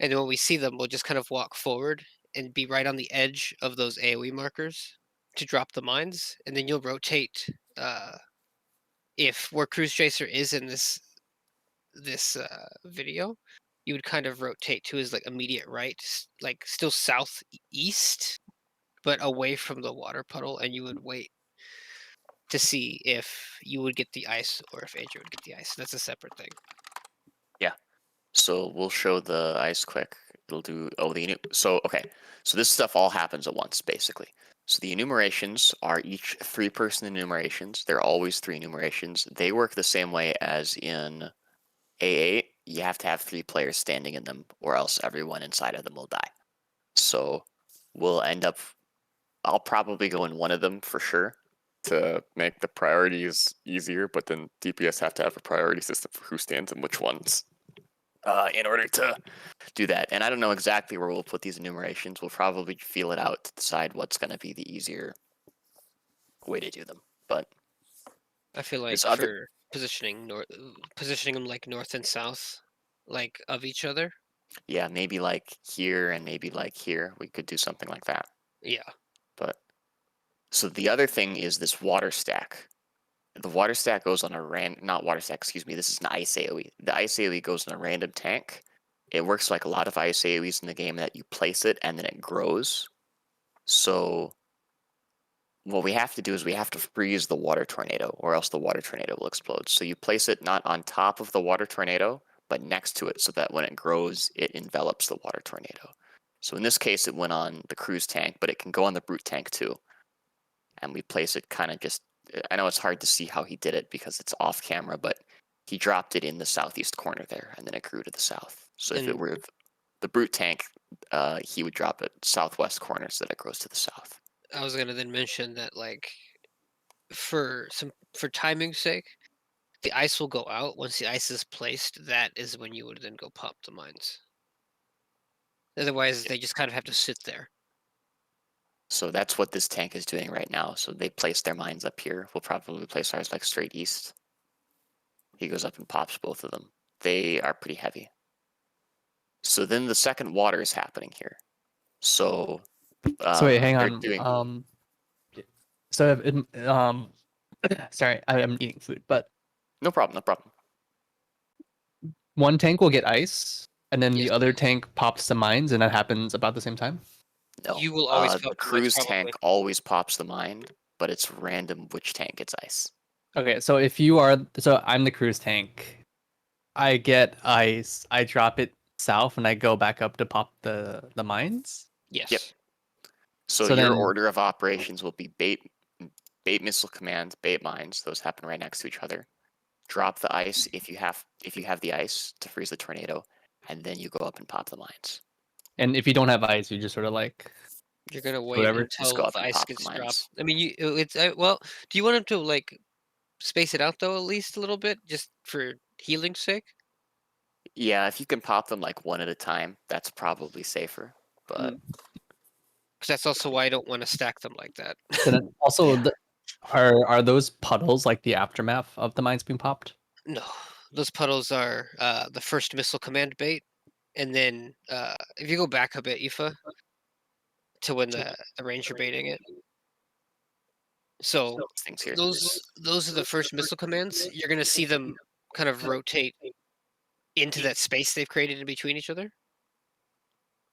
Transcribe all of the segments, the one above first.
And then when we see them, we'll just kind of walk forward and be right on the edge of those AoE markers to drop the mines, and then you'll rotate. If where Cruise Chaser is in this video, you would kind of rotate to his like immediate right, like still southeast, but away from the water puddle, and you would wait to see if you would get the ice or if Adrian would get the ice. That's a separate thing. Yeah. So we'll show the ice quick. It'll do so okay. So this stuff all happens at once, basically. So the enumerations are each 3-person enumerations. They're always 3 enumerations. They work the same way as in A8. You have to have 3 players standing in them, or else everyone inside of them will die. So we'll end up. I'll probably go in one of them for sure to make the priorities easier. But then DPS have to have a priority system for who stands in which ones. In order to do that. And I don't know exactly where we'll put these enumerations. We'll probably feel it out to decide what's going to be the easier way to do them. But I feel there's like other, for positioning them like north and south, like of each other. yeah, maybe like here and maybe like here. We could do something like that. Yeah. But so the other thing is this water stack. The water stack goes on not water stack, excuse me. This is an ice AoE. The ice AoE goes on a random tank. It works like a lot of ice AoEs in the game that you place it and then it grows. So what we have to do is we have to freeze the water tornado, or else the water tornado will explode. So you place it not on top of the water tornado, but next to it, so that when it grows, it envelops the water tornado. So in this case, it went on the cruise tank, but it can go on the brute tank too. And we place it kind of just. I know it's hard to see how he did it because it's off camera, but he dropped it in the southeast corner there, and then it grew to the south. So if it And were the brute tank, he would drop it southwest corner so that it grows to the south. I was gonna then mention that like for timing's sake, the ice will go out. Once the ice is placed, that is when you would then go pop the mines. Otherwise, they just kind of have to sit there. So that's what this tank is doing right now. So they place their mines up here. We'll probably place ours like straight east. He goes up and pops both of them. They are pretty heavy. So then the second water is happening here. So So wait, hang they're on. doing So sorry, I'm eating food, but no problem, no problem. one tank will get ice, and then Yes. the other tank pops the mines, and that happens about the same time. No, You will always the pop the mines cruise tank probably. always pops the mine, but it's random which tank gets ice. Okay, so I'm the cruise tank. I get ice. I drop it south, and I go back up to pop the mines. Yep. Yes. So So your then, order of operations will be bait missile command, bait mines. Those happen right next to each other. Drop the ice if you have the ice to freeze the tornado, and then you go up and pop the mines. and if you don't have ice, you just sort of like You're gonna wait whatever. Just go until up the and ice pop the gets dropped. mines. I mean, well. Do you want him to like space it out though, at least a little bit, just for healing's sake? Yeah, if you can pop them like one at a time, that's probably safer. But Mm. Because that's also why I don't want to stack them like that. So then also, are those puddles like the aftermath of the mines being popped? No, those puddles are the first missile command bait, and then if you go back a bit, Aoife, to when the ranger baiting it. So things here. those are the first missile commands. You're gonna see them kind of rotate into that space they've created in between each other,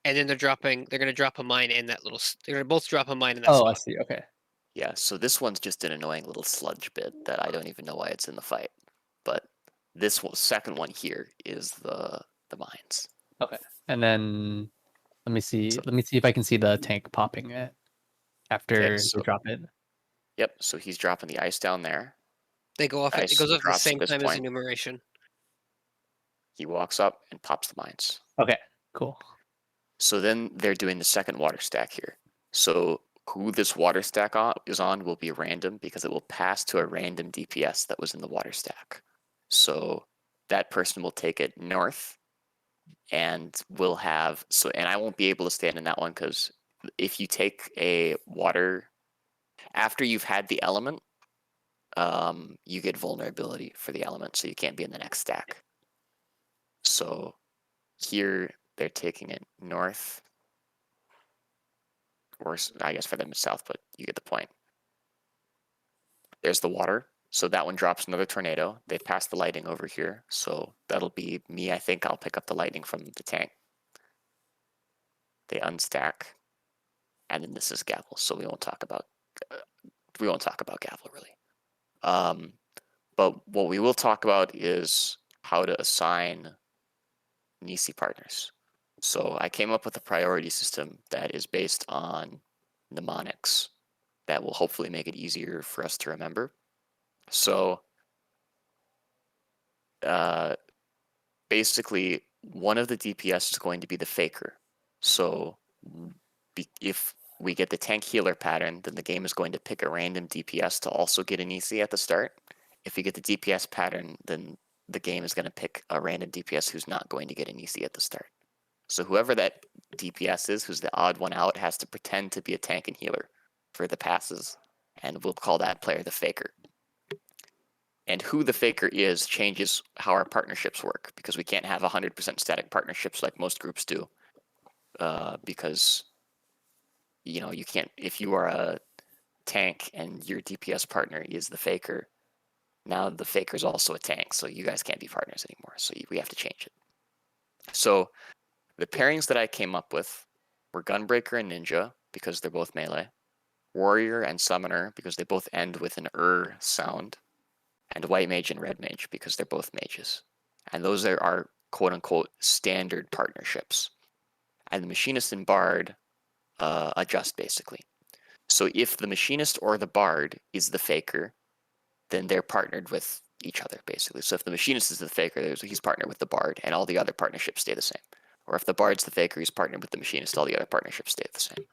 and then they're gonna drop a mine in that they're gonna both drop a mine in that Oh, I spot. see. Okay. Yeah, so this one's just an annoying little sludge bit that I don't even know why it's in the fight. But second one here is the mines. Okay. And then let me see. So Let me see if I can see the tank popping it okay, after so you drop it. yep, so he's dropping the ice down there. They go off. It Ice goes off at the drops at same this time as point. enumeration. He walks up and pops the mines. Okay. Cool. So then they're doing the second water stack here. So who this water stack is on will be random because it will pass to a random DPS that was in the water stack. So that person will take it north and will have and I won't be able to stand in that one because if you take a water after you've had the element, you get vulnerability for the element, so you can't be in the next stack. So here they're taking it north. Or I guess for them it's south, but you get the point. There's the water. So that one drops another tornado. They pass the lightning over here. So that'll be me. I think I'll pick up the lightning from the tank. They unstack. And then this is gavel. So we won't talk about gavel really. But what we will talk about is how to assign Nisi partners. So I came up with a priority system that is based on mnemonics that will hopefully make it easier for us to remember. So basically, one of the DPS is going to be the faker. So if we get the tank healer pattern, then the game is going to pick a random DPS to also get an EC at the start. If we get the DPS pattern, then the game is going to pick a random DPS who's not going to get an EC at the start. So whoever that DPS is, who's the odd one out, has to pretend to be a tank and healer for the passes, and we'll call that player the faker. And who the faker is changes how our partnerships work, because we can't have 100% static partnerships like most groups do, because you can't, if you are a tank and your DPS partner is the faker, now the faker is also a tank, so you guys can't be partners anymore, so we have to change it. So the pairings that I came up with were Gunbreaker and Ninja, because they're both melee, Warrior and Summoner, because they both end with an sound, and White Mage and Red Mage, because they're both mages. And those are our quote-unquote standard partnerships. And the Machinist and Bard adjust, basically. So if the Machinist or the Bard is the faker, then they're partnered with each other, basically. So if the Machinist is the faker, he's partnered with the Bard, and all the other partnerships stay the same. Or if the Bard's the faker, he's partnered with the Machinist, all the other partnerships stay the same.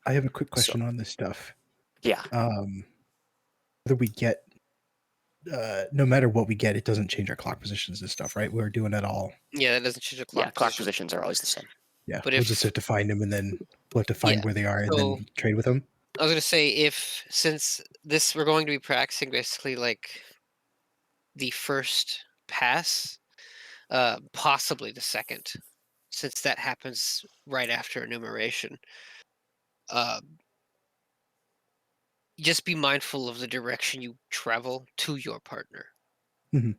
I have a quick question on this stuff. Yeah. Whether we get, no matter what we get, it doesn't change our clock positions and stuff, right? We're doing it all. Yeah, that doesn't change the clock. Yeah, clock positions are always the same. Yeah, But we'll if- just have to find them, and then we'll have to find Yeah, where they are, and so- then trade with them. I was gonna say, since this we're going to be practicing basically like the first pass, possibly the second, since that happens right after enumeration. Just be mindful of the direction you travel to your partner. Mhm.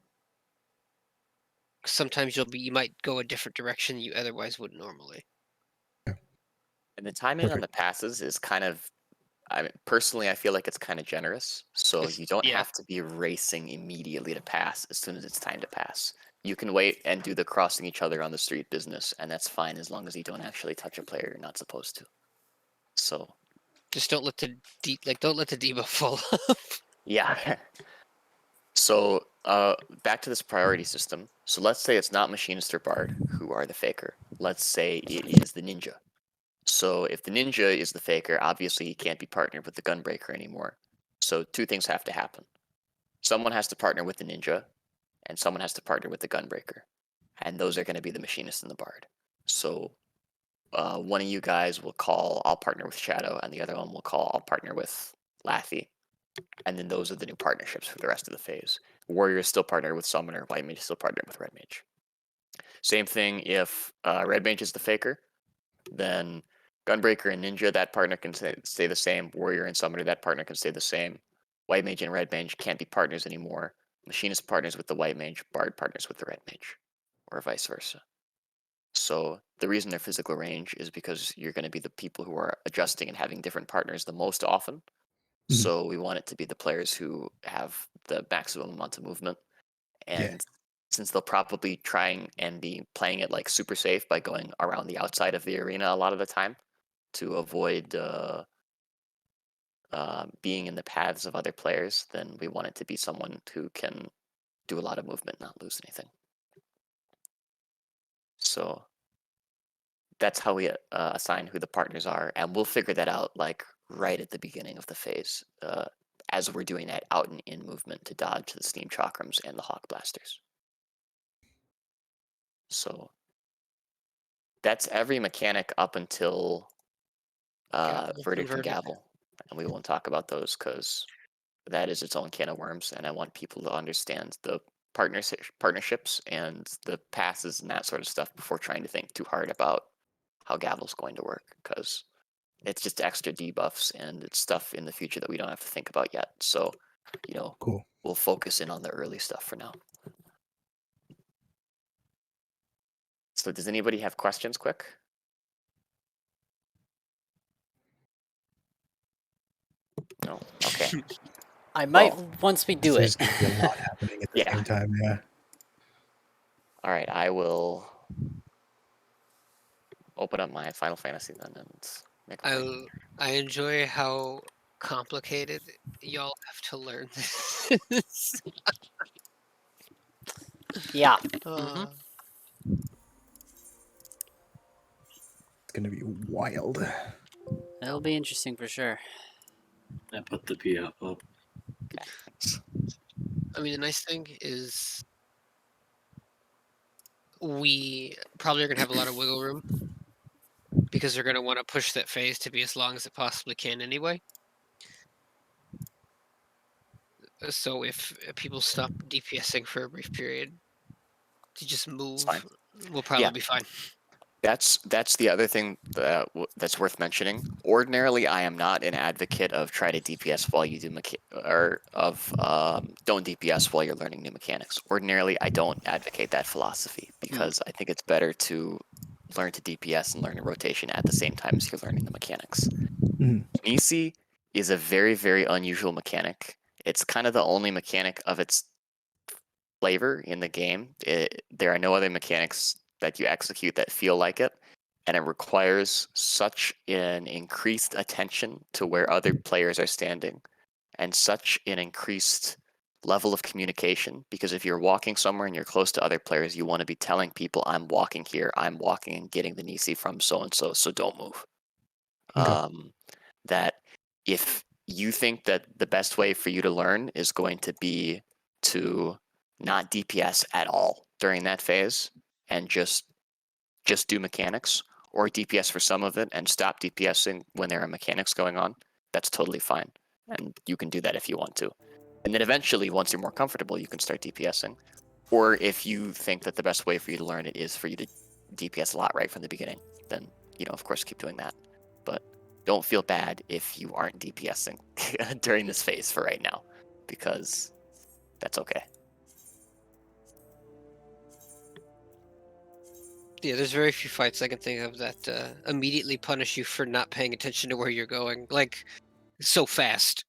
Sometimes you might go a different direction you otherwise would normally. And the timing on the passes is kind of, personally, I feel like it's kind of generous. So you don't have to be racing immediately to pass as soon as it's time to pass. You can wait and do the crossing each other on the street business, and that's fine as long as you don't actually touch a player you're not supposed to. So just don't let the debuff fall. Yeah. So back to this priority system. So let's say it's not Machinist or Bard who are the faker. Let's say it is the Ninja. So if the Ninja is the faker, obviously he can't be partnered with the Gunbreaker anymore. So two things have to happen. Someone has to partner with the Ninja, and someone has to partner with the Gunbreaker. And those are going to be the Machinist and the Bard. So one of you guys will call, I'll partner with Shadow, and the other one will call, I'll partner with Lathy. And then those are the new partnerships for the rest of the phase. Warrior is still partnered with Summoner, White Mage is still partnered with Red Mage. Same thing if Red Mage is the faker, then Gunbreaker and Ninja, that partner can stay the same. Warrior and Summoner, that partner can stay the same. White Mage and Red Mage can't be partners anymore. Machinist partners with the White Mage, Bard partners with the Red Mage, or vice versa. So the reason they're physical range is because you're going to be the people who are adjusting and having different partners the most often. Mhm. So we want it to be the players who have the maximum amount of movement. And since they'll probably try and be playing it like super safe by going around the outside of the arena a lot of the time to avoid being in the paths of other players, then we want it to be someone who can do a lot of movement, not lose anything. So that's how we assign who the partners are, and we'll figure that out like right at the beginning of the phase, as we're doing that out and in movement to dodge the Steam Chakrams and the Hawk Blasters. So that's every mechanic up until Verdict and Gavel, and we won't talk about those because that is its own can of worms, and I want people to understand the partnerships and the passes and that sort of stuff before trying to think too hard about how Gavel's going to work, because it's just extra debuffs and it's stuff in the future that we don't have to think about yet. So, Cool. we'll focus in on the early stuff for now. So does anybody have questions quick? No? Okay. I might Well, once we do There's it. going to be a lot happening at the Yeah. same time. Yeah. All right, I will open up my Final Fantasy then and make a fight. I enjoy how complicated y'all have to learn this. Yeah. Uh, It's going to be wild. It'll be interesting for sure. I put the P up. Okay. I mean, the nice thing is we probably are going to have a lot of wiggle room because they're going to want to push that phase to be as long as it possibly can anyway. So if people stop DPSing for a brief period to just move, fine. we'll probably Yeah. be fine. That's the other thing that's worth mentioning. Ordinarily, I am not an advocate of try to DPS while you do don't DPS while you're learning new mechanics. Ordinarily, I don't advocate that philosophy because I think it's better to learn to DPS and learn a rotation at the same time as you're learning the mechanics. Mhm. Nisi is a very, very unusual mechanic. It's kind of the only mechanic of its flavor in the game. There are no other mechanics that you execute that feel like it, and it requires such an increased attention to where other players are standing and such an increased level of communication, because if you're walking somewhere and you're close to other players, you want to be telling people, I'm walking here, I'm walking and getting the Nisi from so and so, so don't move. Okay. That if you think that the best way for you to learn is going to be to not DPS at all during that phase and just do mechanics, or DPS for some of it and stop DPSing when there are mechanics going on, that's totally fine. And you can do that if you want to. And then eventually, once you're more comfortable, you can start DPSing. Or if you think that the best way for you to learn it is for you to DPS a lot right from the beginning, then, of course, keep doing that. But don't feel bad if you aren't DPSing during this phase for right now, because that's okay. Yeah, there's very few fights I can think of that immediately punish you for not paying attention to where you're going, like so fast.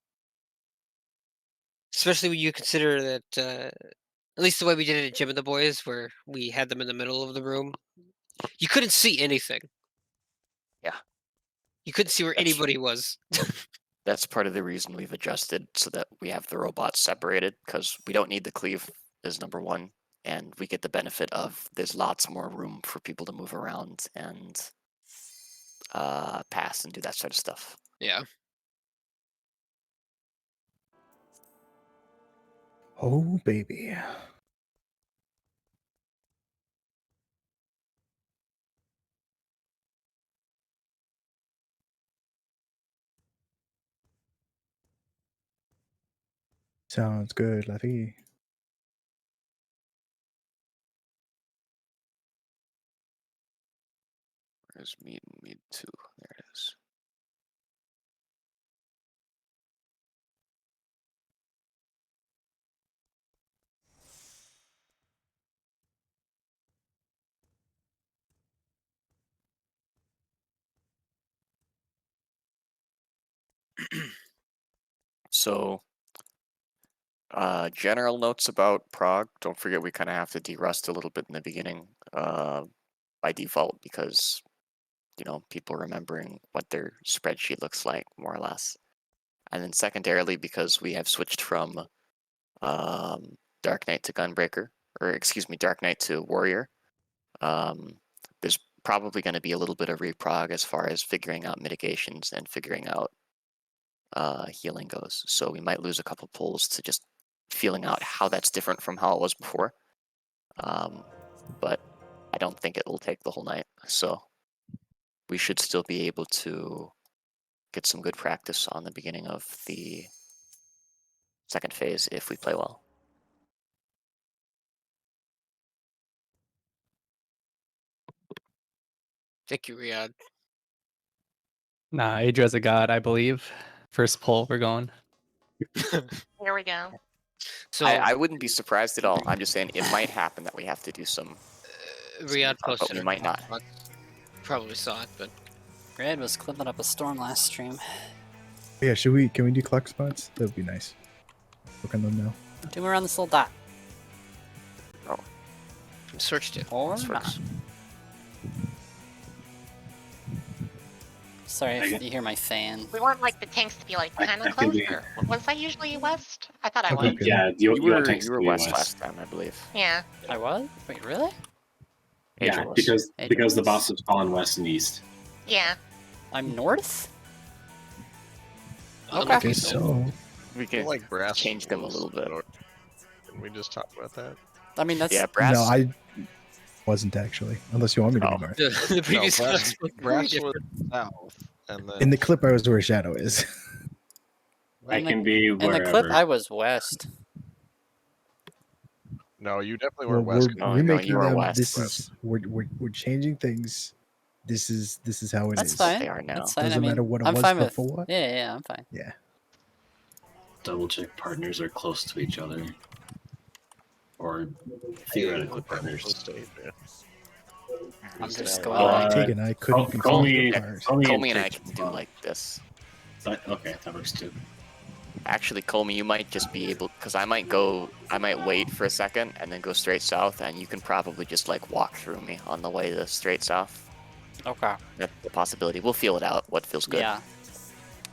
Especially when you consider that, at least the way we did it at Gym of the Boys, where we had them in the middle of the room, you couldn't see anything. Yeah. You couldn't see where That's- anybody was. That's part of the reason we've adjusted so that we have the robots separated, because we don't need the cleave as number one, and we get the benefit of there's lots more room for people to move around and pass and do that sort of stuff. Yeah. Oh, baby. Sounds good, Leffy. Where's meat and meat 2? There it is. So, general notes about Prog. Don't forget we kind of have to derust a little bit in the beginning by default, because, people remembering what their spreadsheet looks like, more or less. And then secondarily, because we have switched from Dark Knight to Gunbreaker, or excuse me, Dark Knight to Warrior, there's probably going to be a little bit of reprog as far as figuring out mitigations and figuring out healing goes. So we might lose a couple pulls to just feeling out how that's different from how it was before. But I don't think it will take the whole night. So we should still be able to get some good practice on the beginning of the second phase if we play well. Thank you, Riyadh. Nah, Adra's a god, I believe. First pull, we're going. Here we go. So I wouldn't be surprised at all. I'm just saying it might happen that we have to do some Riyadh but posted we a might not. response. Probably saw it, but Red was clipping up a storm last stream. Yeah, can we do clock spots? That would be nice. Work on them now. Do around this little dot. searched it. Or This not. works. Sorry if Okay. you hear my fan. We want like the tanks to be like kind I of can close. be- Or was I usually west? I thought I Okay. was. Yeah, You were tanks to be west last time, I believe. Yeah. I was? Wait, really? Yeah, Adrian was. because the was. boss was calling west and east. Yeah. I'm north? I'm Okay. Okay, so We I feel can like brass change them a was little bit. lower. Can we just talk about that? I mean, that's... Yeah, brass. no, I wasn't actually. Unless you want me to Oh. be north. The previous no, class was very brass was different. south, and then In the clip, I was where Shadow is. I In the- can be In wherever. the clip, I was west. no, you definitely Well, were west. No, we're no, making you are them. west. This is we're changing things. This is how it is. That's fine. They are now. That's fine. Doesn't I mean, matter what it I'm was fine with... before. Yeah, I'm fine. Yeah. Double check partners are close to each other. Or theoretical partners. State, yeah. I'm just Yeah. going Uh, Tig and I couldn't be call me- apart. Colmy and I Tig. can do like this. Okay, that works too. Actually, Colmy, you might just be able, because I might wait for a second and then go straight south, and you can probably just like walk through me on the way to straight south. Okay. That's a possibility. We'll feel it out. What feels good. Yeah.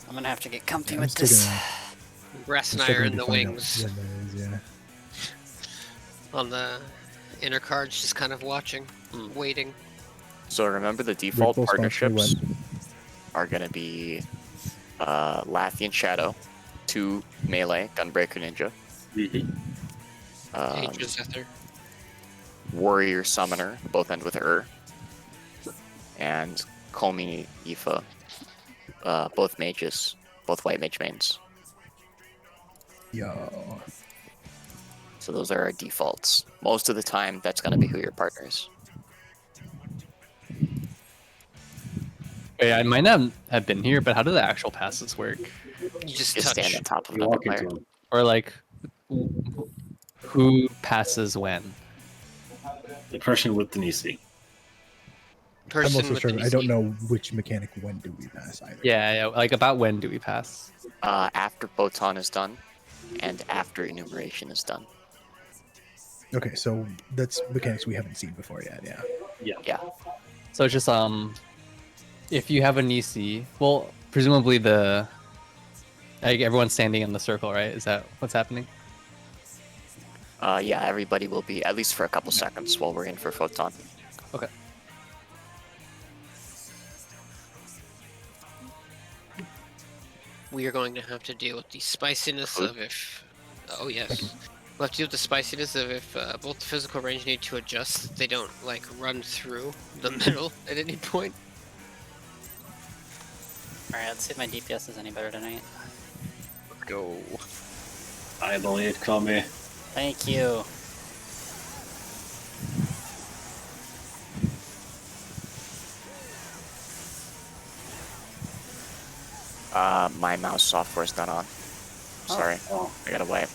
I'm gonna have to get comfy I with was this. taking Brass and a I are second in to the find out wings when that is, yeah. on the inner cards, just kind of watching, waiting. So remember the default both sponsored partnerships are going to be Lathian Shadow, 2 melee, Gunbreaker Ninja, Mm-hmm. Aegis Zephyr. Warrior Summoner, both end with and Colmy Aoife, both mages, both white mage mains. Yo. So those are our defaults. Most of the time, that's going to be who your partner is. Wait, I might not have been here, but how do the actual passes work? You just Just touch. stand on top of You another walk into player. them. Or like, who passes when? The person with the Nisi. I'm Person also with sure. the I don't DC. know which mechanic when do we pass either. Yeah, like about when do we pass? After Photon is done, and after enumeration is done. Okay, so that's mechanics we haven't seen before yet. Yeah. Yeah. So it's just if you have a Nisi, well, presumably like everyone's standing in the circle, right? Is that what's happening? Yeah, everybody will be, at least for a couple seconds while we're in for Photon. Okay. We are going to have to deal with the spiciness of if. Oh yes. We'll have to deal with the spiciness of if both the physical range need to adjust. They don't like run through the middle at any point. Alright, let's see if my DPS is any better tonight. Let's go. I believe, call me. Thank you. My mouse software is not on. Sorry, Oh, I gotta wait.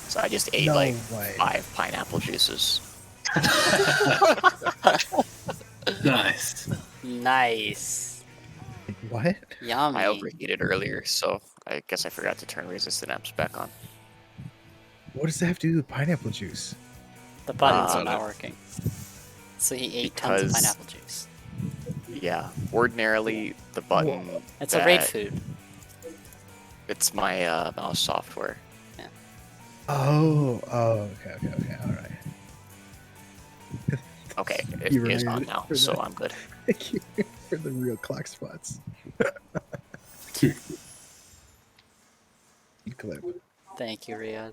So I just ate No like way. 5 pineapple juices. nice. Nice. What? Yummy. I overheated earlier, so I guess I forgot to turn resistant amps back on. What does that have to do with pineapple juice? The buttons are Uh, not working. So he ate tons of because- pineapple juice. Yeah, ordinarily the button. It's a raid that- food. It's my mouse software. Oh, okay, all right. Okay, it You're is right on now, for so that. I'm good. Thank you for the real clock spots. Clip. Thank you, Riyadh.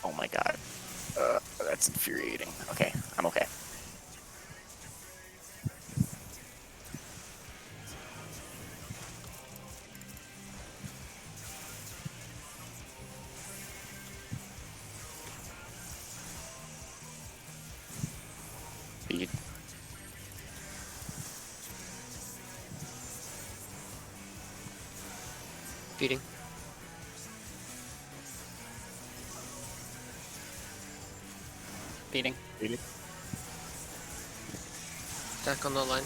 Oh my god. That's infuriating. Okay, I'm okay. Speed. Feeding. Beating. Stack on the line.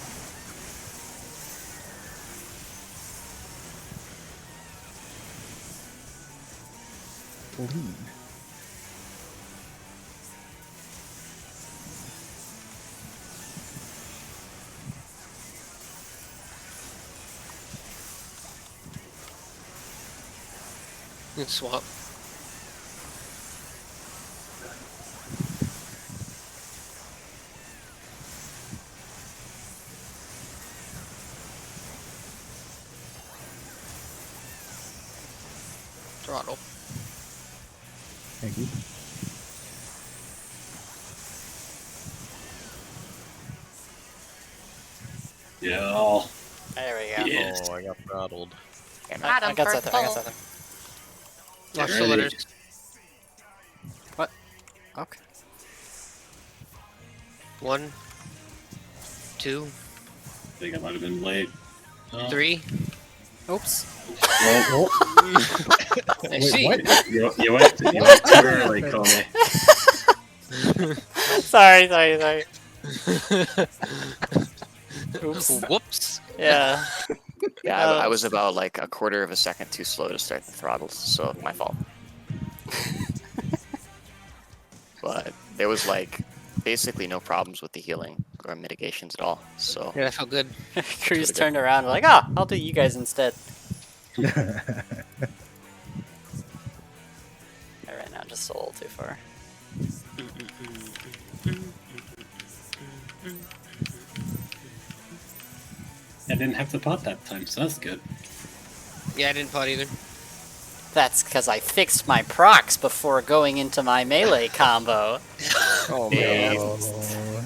Lean. You can swap. Throttle. Thank you. Yeah. There we go. Yeah. Oh, I got throttled. Damn it. Got I him got for something. I got full. something. Watch the ready. letters. Okay. 1, 2, I think I might have been late. Oh. 3. Oops. Well, I Wait, see. what? you went too early, Comey. Sorry. Oops. Whoops. Yeah. Yeah, I was about like a quarter of a second too slow to start the throttles, so my fault. But there was like basically no problems with the healing or mitigations at all. So Yeah, that felt good. Cruz Pretty good. turned around and like, ah, I'll do you guys instead. I ran out just a little too far. I didn't have to pot that time, so that's good. Yeah, I didn't pot either. That's because I fixed my procs before going into my melee combo. Oh man. man. Oh,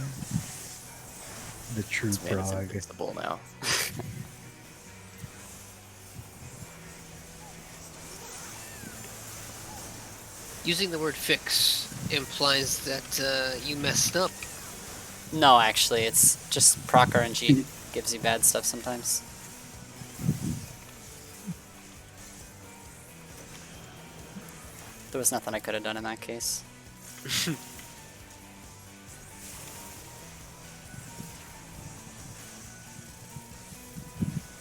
the true this man is Prog. invincible now. Using the word fix implies that you messed up. No, actually, it's just proc RNG gives you bad stuff sometimes. There was nothing I could have done in that case.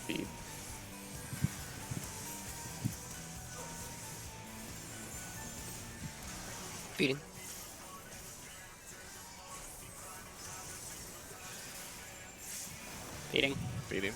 Speed. Feeding. Beating. Beat him.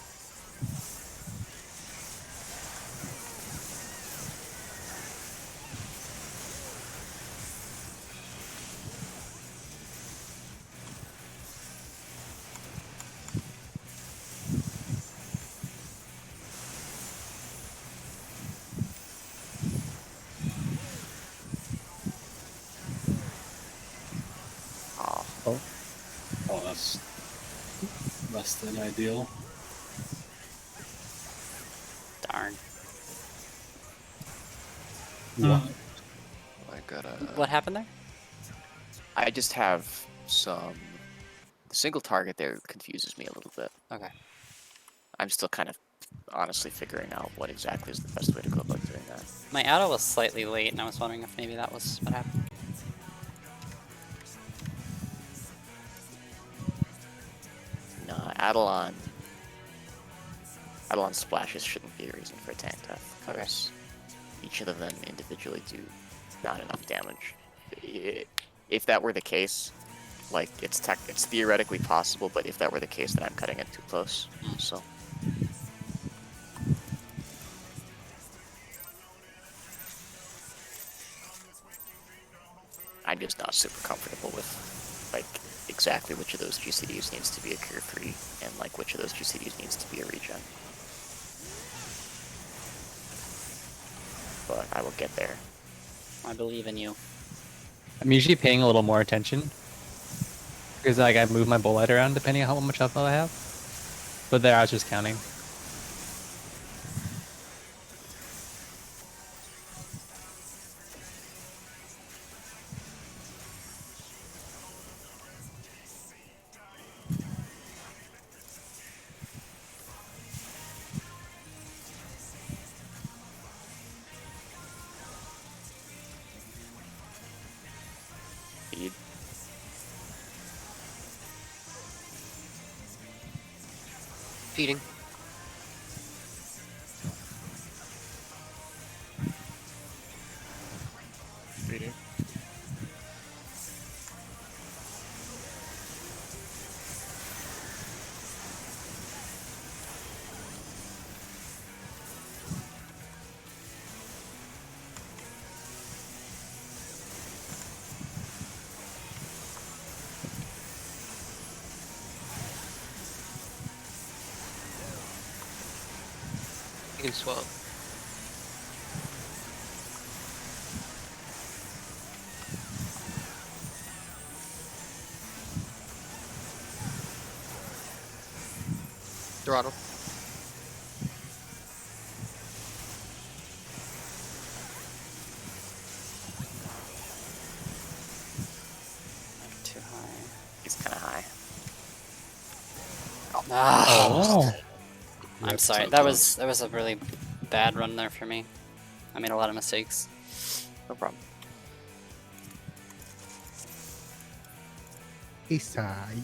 Oh, Oh, that's less than ideal. Darn. What? I gotta. What happened there? I just have some. The single target there confuses me a little bit. Okay. I'm still kind of honestly figuring out what exactly is the best way to go about doing that. My auto was slightly late, and I was wondering if maybe that was what happened. Nah, Adelon splashes shouldn't be a reason for a tank death, because each of them individually do not enough damage. If that were the case, like it's theoretically possible, but if that were the case, then I'm cutting it too close. So I'm just not super comfortable with like exactly which of those GCDs needs to be a Cure 3 and like which of those GCDs needs to be a regen. But I will get there. I believe in you. I'm usually paying a little more attention because like I move my bullet around depending on how much alpha I have. But there, I was just counting. Speed. Feeding. Feeding. You can swap. Throttle. Too high. He's kind of high. Ah, I'm Yep, sorry. so That close. was a really bad run there for me. I made a lot of mistakes. No problem. East side.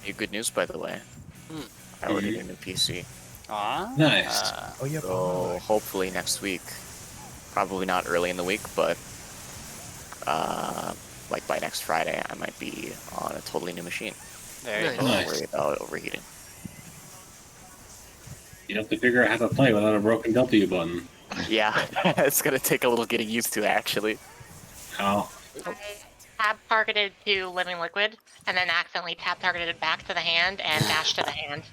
Hey, good news, by the way. Hmm. I ordered a new PC. Aw. Nice. Oh yeah. So hopefully next week, probably not early in the week, but like by next Friday, I might be on a totally new machine. Very Nice. cool. Don't Nice. worry about overheating. You have to figure out how to play without a broken W button. Yeah, it's gonna take a little getting used to actually. How? I tab targeted to Living Liquid, and then accidentally tab targeted back to the hand and dash to the hand.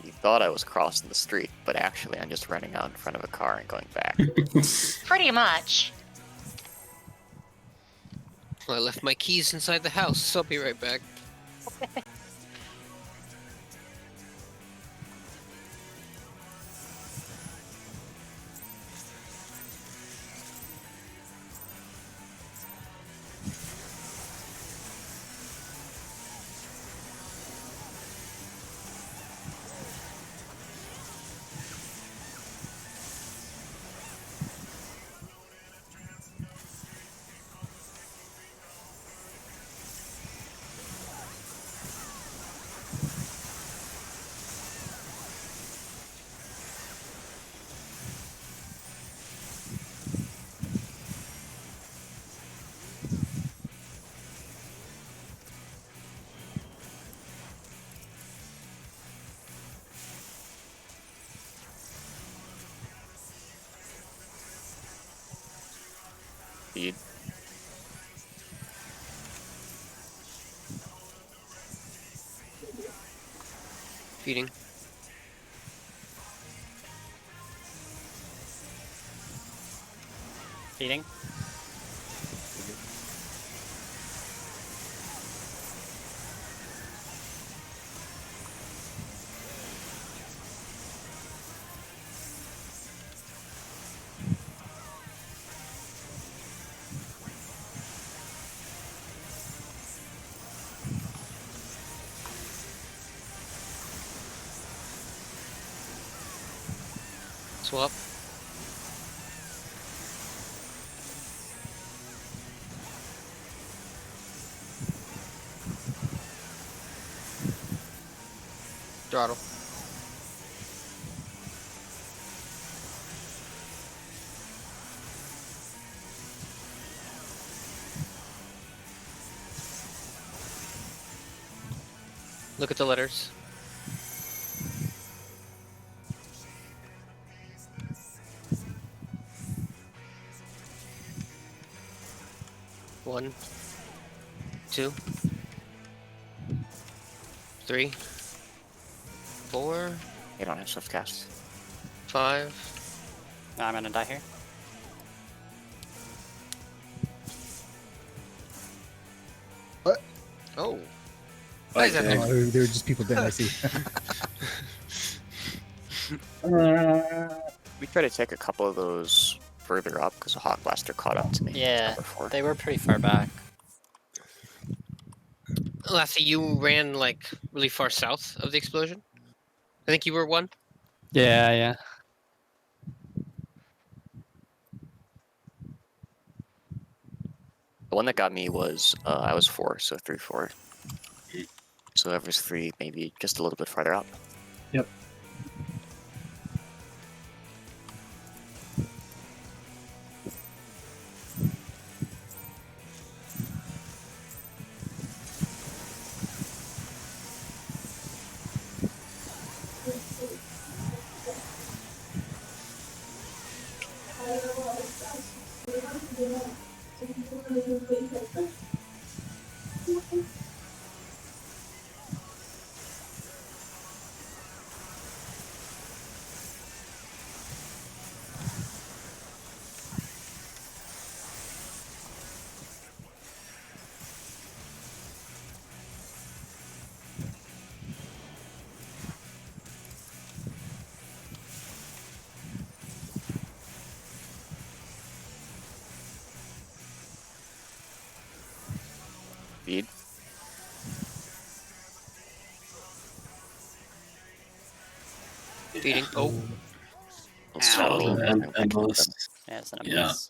You thought I was crossing the street, but actually I'm just running out in front of a car and going back. Pretty much. Well, I left my keys inside the house, so I'll be right back. Speed. Feeding. Feeding. Swap. Throttle. Look at the letters. One, 2, 3, 4, You don't have swift cast. 5. No, I'm gonna die here. Oh, Guys, Okay. Oh, there were just people dead. I see. We try to take a couple of those further up because the Hawk Blaster caught up to me. Yeah, Number 4. they were pretty far back. Lassie, you ran like really far south of the explosion. I think you were 1. Yeah, yeah. The one that got me was I was 4, so 3, 4. So whoever's 3, maybe just a little bit farther up. Yep. Speed. Feeding. Oh, So, Ow. Endless. Yeah, it's an Yeah. miss.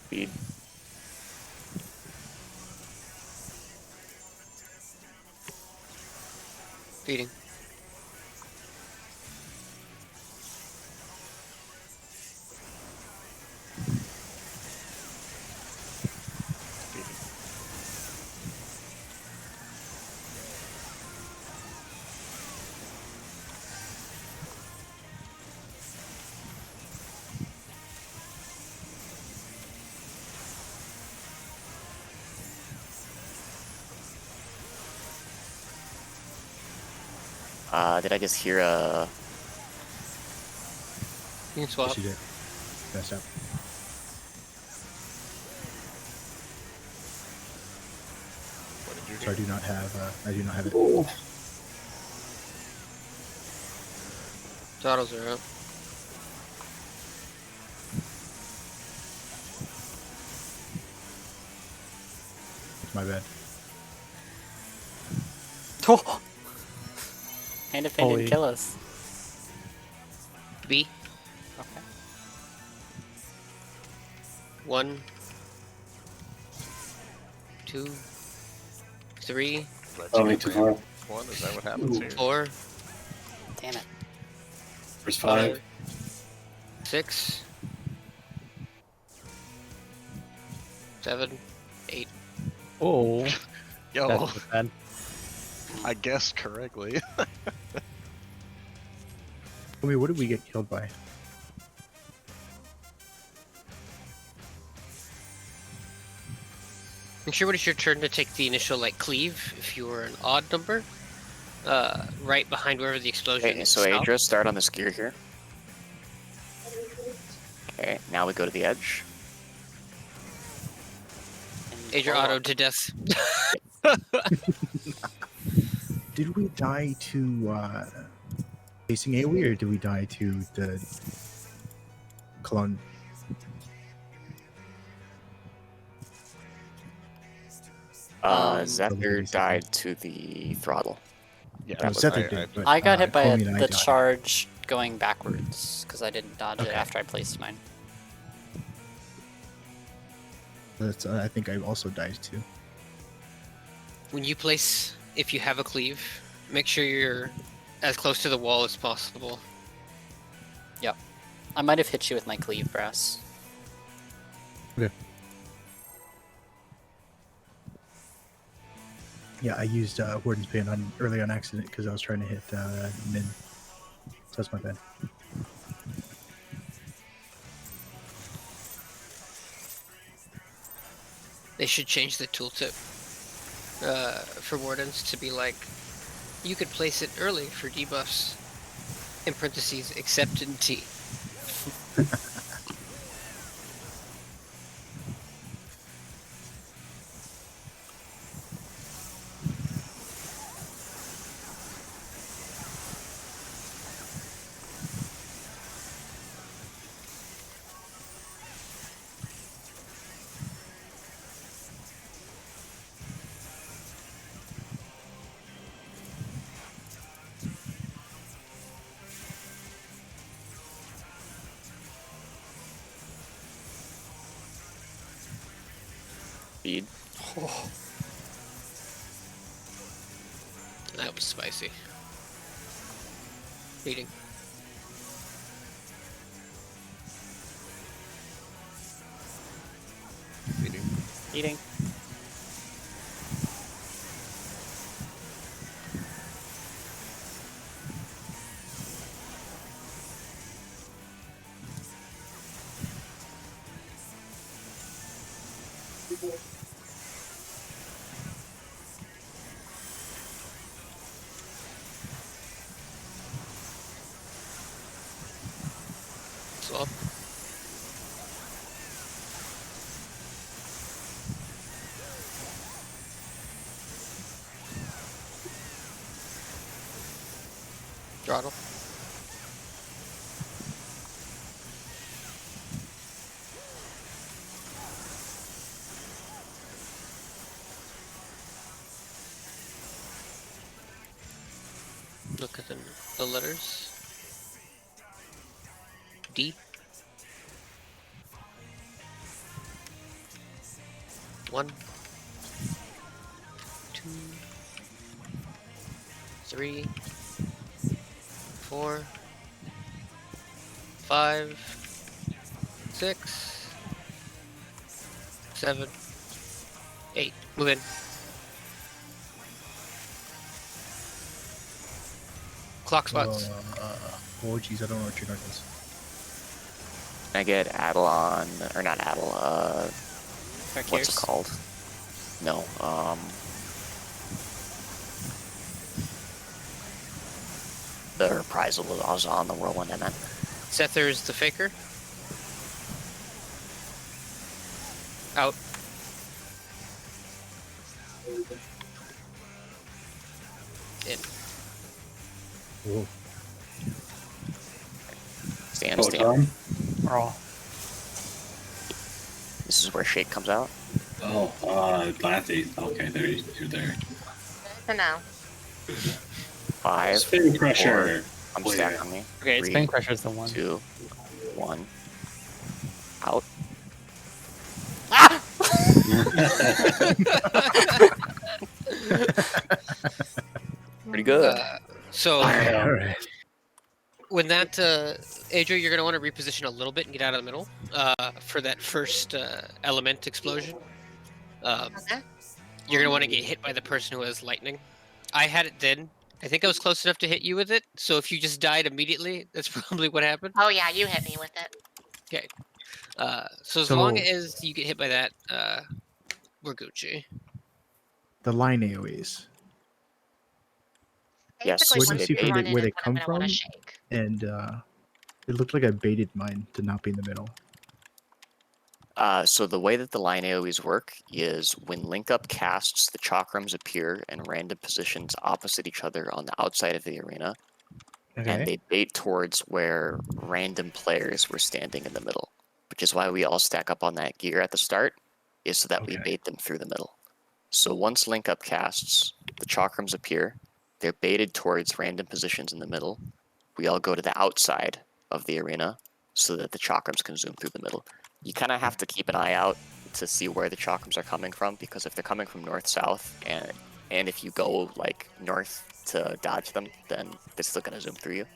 speed. feeding. Did I just hear a... You can swap. Yes, you did. Messed up. what did you So I do? do not have. I do not have it. Autos are out. It's my bad. Oh! And if they Holy. didn't kill us. B. Okay. 1, 2, 3, Let Oh, you me get too ran far. One, is that what happens here? 4, Damn it. First 5. 6, 7, 8. Oh, Yo, that's bad. I guessed correctly. I mean, what did we get killed by? I'm sure when it's your turn to take the initial like cleave, if you were an odd number, right behind wherever the explosion Okay, is. so south. Adra, start on this gear here. Okay, now we go to the edge. Adrian auto to death. Did we die to facing AoE, or did we die to the clone? Zephyr died to the throttle. Yeah, No, but Zephyr did, but I got hit by Komi and I the died. charge going backwards because I didn't dodge it Okay. after I placed mine. That's, I think I also died too. When you place, if you have a cleave, make sure you're as close to the wall as possible. Yep. I might have hit you with my cleave, Brass. Okay. Yeah, I used Warden's Bane on early on accident because I was trying to hit Min. So that's my bad. They should change the tooltip for wardens to be like, you could place it early for debuffs. In parentheses, except in T. Speed. That was spicy. Eating. Eating. Swap. Throttle. Look at the letters. D. 1, 2, 3, 4, 5, 6, 7, 8. Move in. Clock spots. Oh, jeez, I don't know what your card is. I get Adelon, or not Adel, what's it Arceus. called? No, the reprisal was on the whirlwind, I meant. Sether's the faker. Out. In. Whoa. Stand, stand. Photon? Raw. This is where Shake comes out. Oh, Lathy. Okay, you're there. So no. 5, Spin pressure. I'm Oh, stacked yeah. on me. Okay, 3, spin crusher is the one. 2, 1. Out. Pretty good. So All right. when that Adria, you're gonna want to reposition a little bit and get out of the middle for that first element explosion. Okay. You're gonna want to get hit by the person who has lightning. I had it then, I think I was close enough to hit you with it. So if you just died immediately, that's probably what happened. Oh yeah, you hit me with it. Okay. So as So- long as you get hit by that, we're Gucci. The line AoEs. Yes, Basically, where once do you you see run where in they is when I'm come gonna want to from? shake. And it looked like I baited mine to not be in the middle. So the way that the line AoEs work is when Link Up casts, the chakrams appear in random positions opposite each other on the outside of the arena, Okay. and they bait towards where random players were standing in the middle, which is why we all stack up on that gear at the start, is so that we Okay. bait them through the middle. So once Link Up casts, the chakrams appear, they're baited towards random positions in the middle. We all go to the outside of the arena so that the chakrams can zoom through the middle. You kind of have to keep an eye out to see where the chakrams are coming from, because if they're coming from north-south, and if you go like north to dodge them, then they're still going to zoom through you.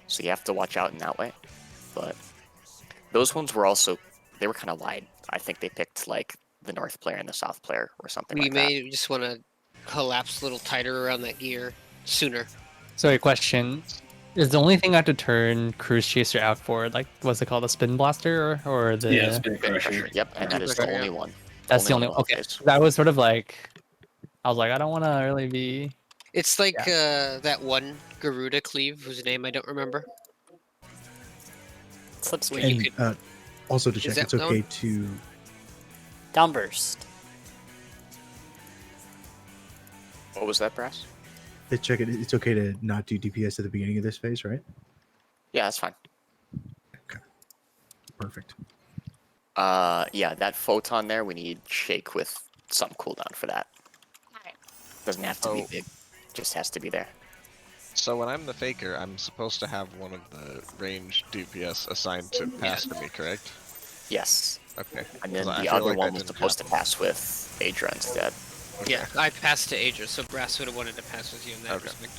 So you have to watch out in that way. But those ones were also, they were kind of wide. I think they picked like the north player and the south player or something We like that. may just want to collapse a little tighter around that gear sooner. So a question. Is the only thing I have to turn Cruise Chaser out for, like, what's it called, the Spin Blaster or the? Yeah, Spin Spin Crusher. pressure. Yep, and that is the Pressure, only yeah. one. That's the only. one of Okay, those. that was sort of like, I was like, I don't want to really be. It's like that one Garuda cleave whose name I don't remember. Slipstream. You And could- also to Is check, that it's okay known? to Downburst. What was that, Brass? check it. It's okay to not do DPS at the beginning of this phase, right? Yeah, that's fine. Perfect. Yeah, that photon there, we need shake with some cooldown for that. Alright. Doesn't have to be Oh. big, just has to be there. So when I'm the faker, I'm supposed to have one of the range DPS assigned to pass for me, correct? Yes, Okay. and then 'Cause I the feel other like one that was didn't supposed to happen. pass with Adra instead. Okay. Yeah, I passed to Adra, so Brass would have wanted to pass with you in that Okay. respect.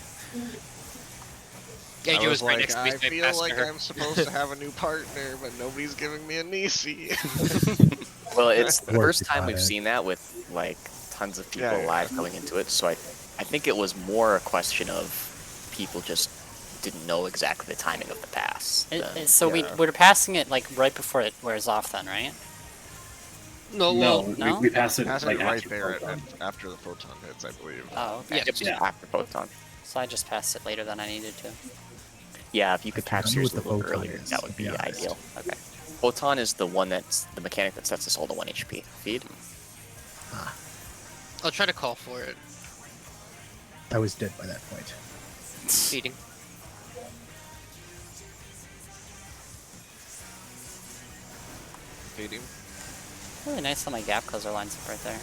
I Adra was right like, next to me, I so I feel passed like to her. I'm supposed to have a new partner, but nobody's giving me a Nisi. Well, it's the Worth first it, time got we've it. seen that with like tons of people Yeah, yeah. live going into it, so I think it was more a question of people just didn't know exactly the timing of the pass. than- So yeah. we're passing it like right before it wears off, then, right? No, No, well, no? we pass it Passing like it right after there Photon. after the photon hits, I believe. Oh, okay. yeah, Yep, Yeah. after photon. So I just passed it later than I needed to. Yeah, if you could I can't pass remember yours a what the little photon earlier, is, that would to be be honest. ideal. Okay. Photon is the one that's the mechanic that sets us all to 1 HP feed. I'll try to call for it. I was dead by that point. Feeding. Feed him. Really nice how my gap closer lines up right there.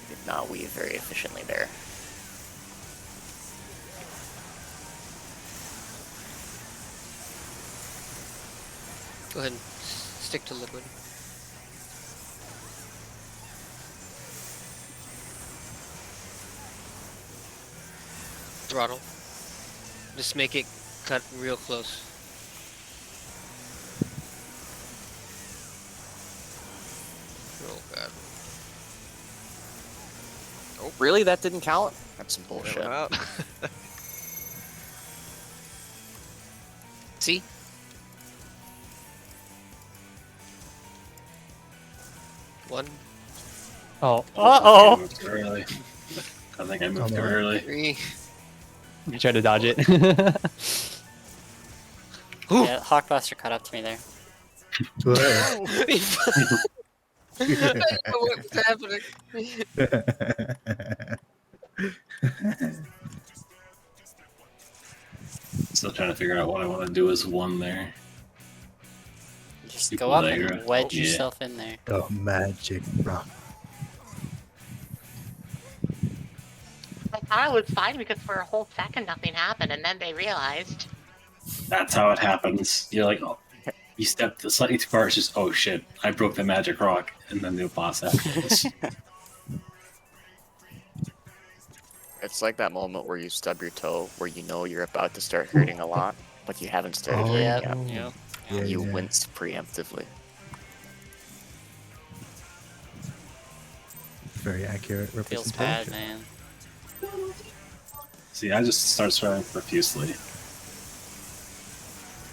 Did not weave very efficiently there. Go ahead and stick to liquid. Throttle. Just make it cut real close. Oh god. Really? That didn't count? That's some It bullshit. went out. See? One, Oh, Uh-oh. I moved too early. I think I moved too no. early. 3. you tried to dodge it. Yeah, Hawkbuster caught up to me there. I don't know what's happening. Still trying to figure out what I want to do as one there. Just People go up there. and wedge Yeah. yourself in there. The magic rock. I thought it was fine because for a whole second nothing happened, and then they realized. That's how it happens. You're like, oh, you step slightly too far. It's just, oh shit, I broke the magic rock, and then the boss happens. It's It's like that moment where you stub your toe, where you know you're about to start hurting a lot, but you haven't started hurting Yep. yet. Yep. Yeah, You yeah. wince preemptively. Very accurate Feels representation. bad, man. See, I just start swearing profusely.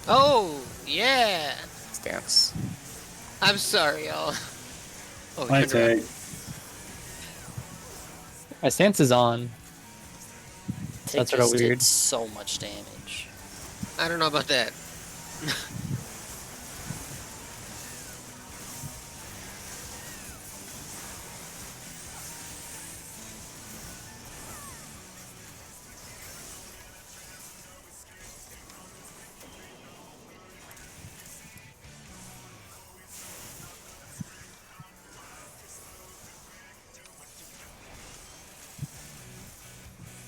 Oh, yeah. Stance. I'm sorry, y'all. Oh, My turned around. take. My stance is on. Tig That's sort of just did weird. so much damage. I don't know about that.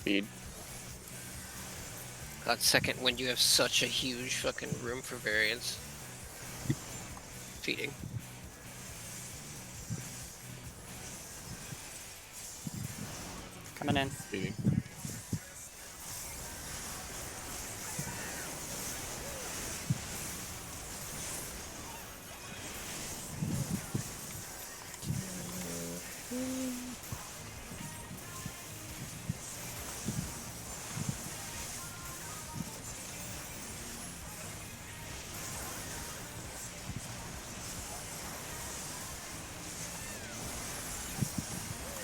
Speed. God, second when you have such a huge fucking room for variance. Feeding. Coming in. Speeding.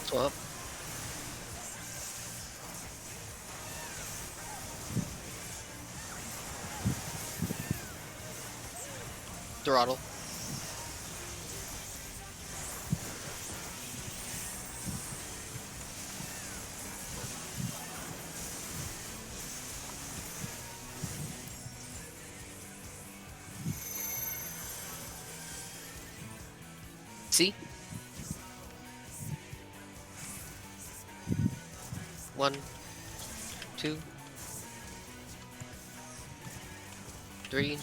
Swap. Throttle. See? 1, 2, 3,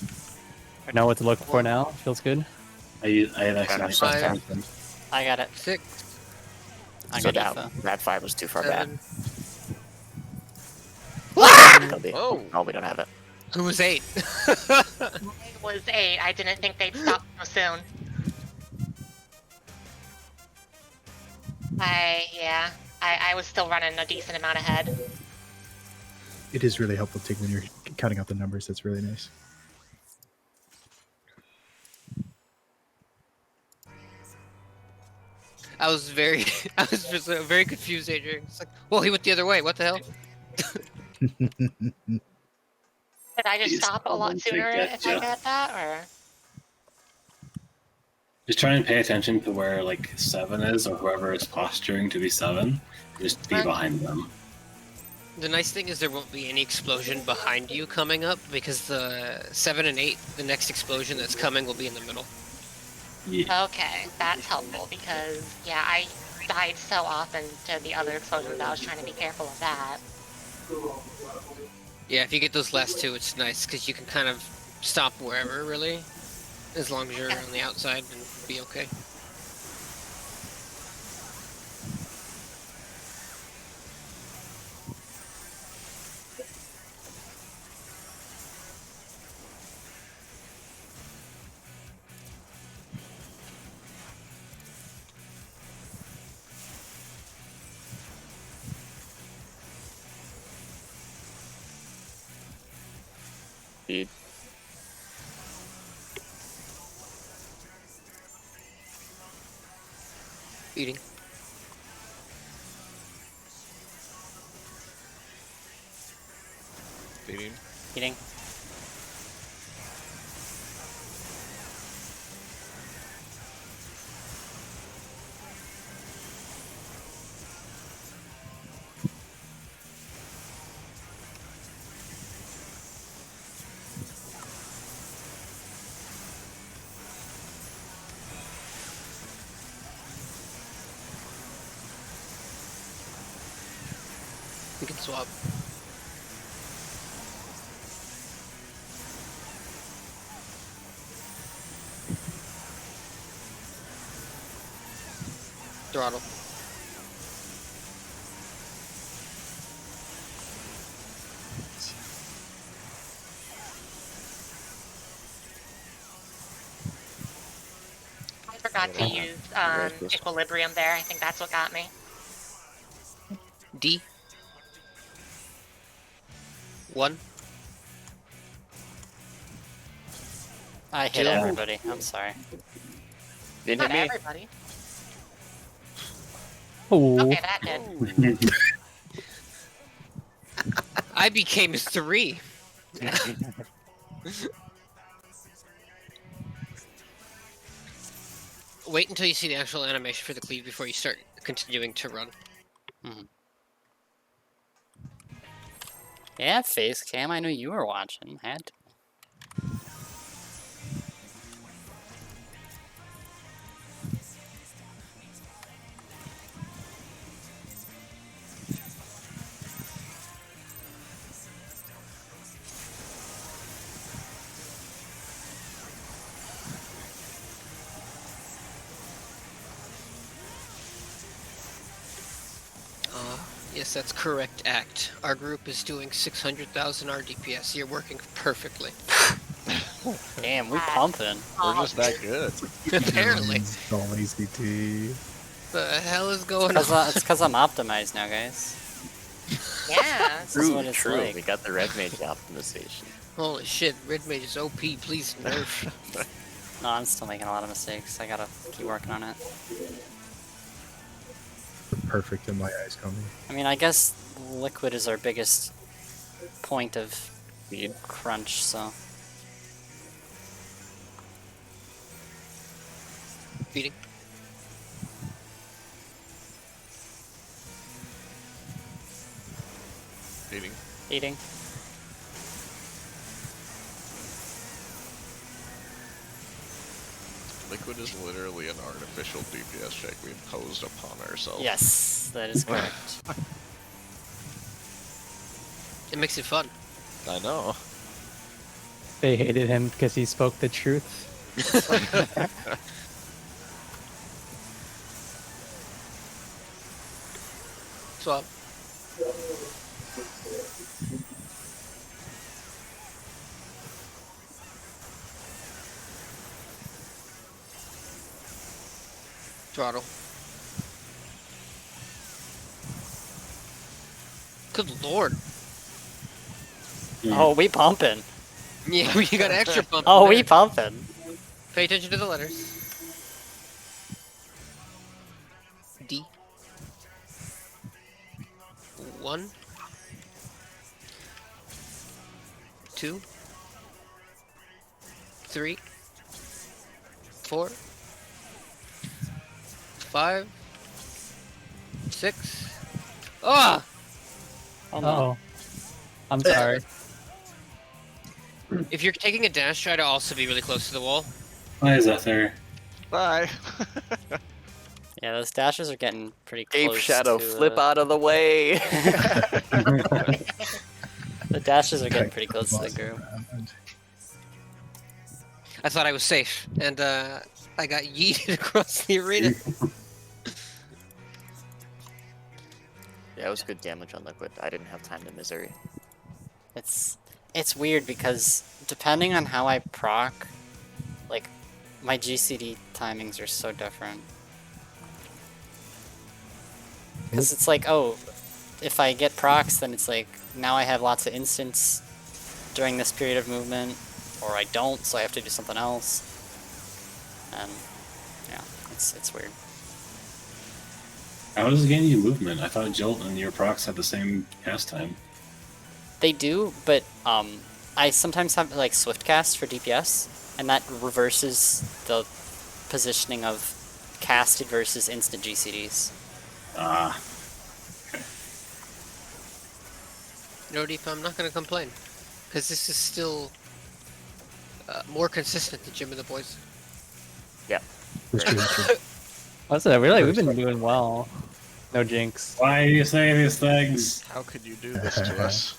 I know what to look for now. Feels good. I had Gotta have accidentally some pressed Fire. something. I got it. 6, I So got that, Aoife. that 5 was too far back. 7. Oh, we don't have it. Who was 8? It was 8. I didn't think they'd stop so soon. I was still running a decent amount ahead. It is really helpful, Tig, when you're counting out the numbers. That's really nice. I was very, I was just very confused, Adrian. It's like, well, he went the other way. What the hell? Did I just These stop a lot problems, they sooner get if I ya. get that, or? Just try and pay attention to where like 7 is, or whoever is posturing to be 7. Just be Okay. behind them. The nice thing is there won't be any explosion behind you coming up because the 7 and 8, the next explosion that's coming will be in the middle. Yeah. Okay, that's helpful because, yeah, I died so often to the other explosions. I was trying to be careful of that. Yeah, if you get those last 2, it's nice because you can kind of stop wherever, really, as long as you're on the outside and be okay. Speed. Eating. Speeding. Eating. We can swap. Throttle. forgot to use equilibrium there. I think that's what got me. D. 1. I hit Jill? everybody. I'm sorry. Didn't Not hit me. everybody. Oh, Okay, that did. I became 3. Wait until you see the actual animation for the cleave before you start continuing to run. Yeah, face cam. I knew you were watching. Had to. Yes, that's correct, Act. Our group is doing 600,000 RDPS. You're working perfectly. Damn, we pumping. We're just that good. Apparently. All ACT. The hell is going Cause, on? it's because I'm optimized now, guys. Yeah. This is what it's True. like. We got the red mage optimization. Holy shit, Red Mage is OP, please nerf. No, I'm still making a lot of mistakes. I gotta keep working on it. Perfect in my eyes, coming. I mean, I guess liquid is our biggest point of Speed. crunch, so. Feeding. Eating. Eating. Liquid is literally an artificial DPS check we imposed upon ourselves. Yes, that is correct. It makes it fun. I know. they hated him because he spoke the truth. Swap. Throttle. Good lord. Oh, we pumping. Yeah, you got extra pump. Oh, there. we pumping. Pay attention to the letters. D. 1. 2. 3. 4. 5. 6. Ah! Oh, no. Oh, I'm sorry. If you're taking a dash, try to also be really close to the wall. Why is that there? Bye. Yeah, those dashes are getting pretty Ape close. Shadow, to, flip out of the way. The dashes are getting pretty close to the group. I thought I was safe, and I got yeeted across the arena. Yeah, it was good damage on liquid. I didn't have time to misery. It's weird because depending on how I proc, like my GCD timings are so different. Because it's like, oh, if I get procs, then it's like now I have lots of instants during this period of movement, or I don't, so I have to do something else. And yeah, it's weird. How does it gain you movement? I thought Jolt and your procs had the same cast time. They do, but I sometimes have like swift cast for DPS, and that reverses the positioning of casted versus instant GCDs. Ah, No, Deep, I'm not going to complain. Because this is still more consistent than Jim and the Boys. Yeah. That's true, that's true. Also, really, we've been doing well. No jinx. why do you say these things? How could you do this to us?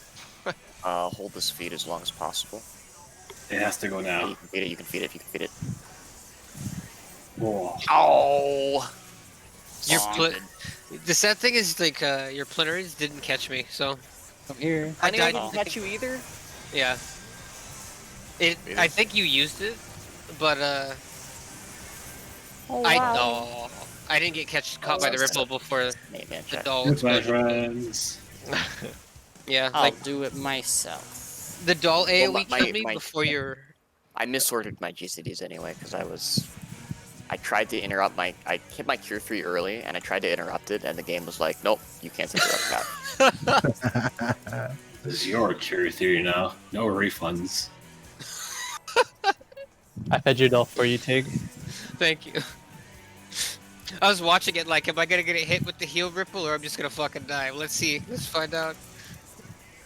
Hold this feed as long as possible. It has to go Yeah, now. you can feed it, you can feed it, if you can feed it. Whoa. Oh! Your Stupid. the sad thing is, like, your plenaries didn't catch me, so... Come here. I Anyone died. didn't catch you either? Yeah. I think you used it, but, Oh, I wow. I didn't get caught by the that's ripple before an 8-man the check. doll Goodbye, explosion. friends. Yeah, I'll like do it myself. the doll Well, AoE killed me my before your. I misordered my GCDs anyway because I tried to interrupt I hit my cure 3 early and I tried to interrupt it and the game was like, nope, you can't interrupt that. This is your Cure Theory now. No refunds. I fed your doll for you, Tig. Thank you. I was watching it like, am I gonna get hit with the heal ripple or I'm just gonna fucking die? Let's see. Let's find out.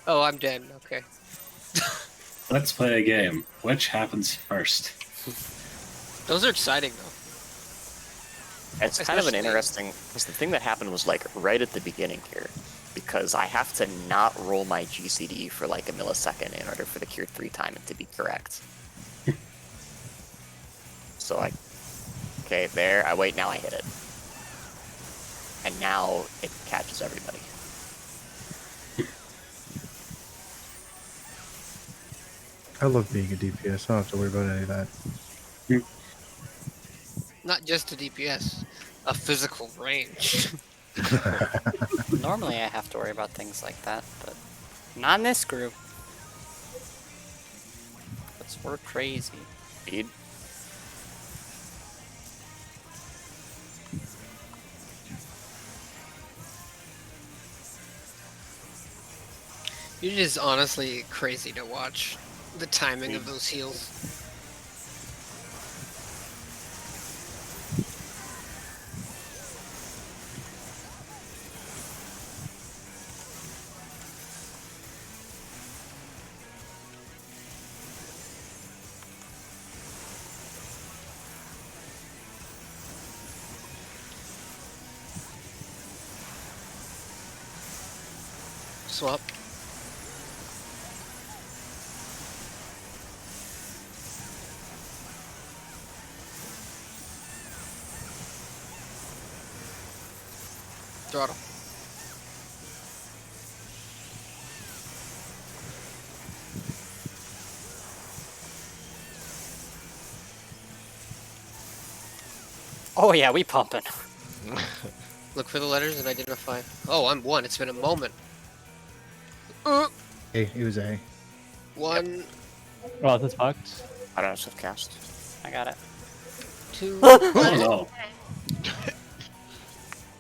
Oh, I'm dead. Okay. Let's play a game. Which happens first? Those are exciting though. It's kind of an Especially- interesting because the thing that happened was like right at the beginning here because I have to not roll my GCD for like a millisecond in order for the cure 3 timing to be correct. So okay, there, I wait, now I hit it. And now it catches everybody. I love being a DPS. I don't have to worry about any of that. Not just a DPS, a physical range. Normally I have to worry about things like that, but not in this group. Because we're crazy. Speed. It is honestly crazy to watch the timing of those heals. Swap. Throttle. Oh yeah, we pumping. Look for the letters and identify. Oh, I'm 1. It's been a moment. Hey, it was A. 1, Oh, that's fucked. I don't know, shift cast. I got it. 2. Oh no.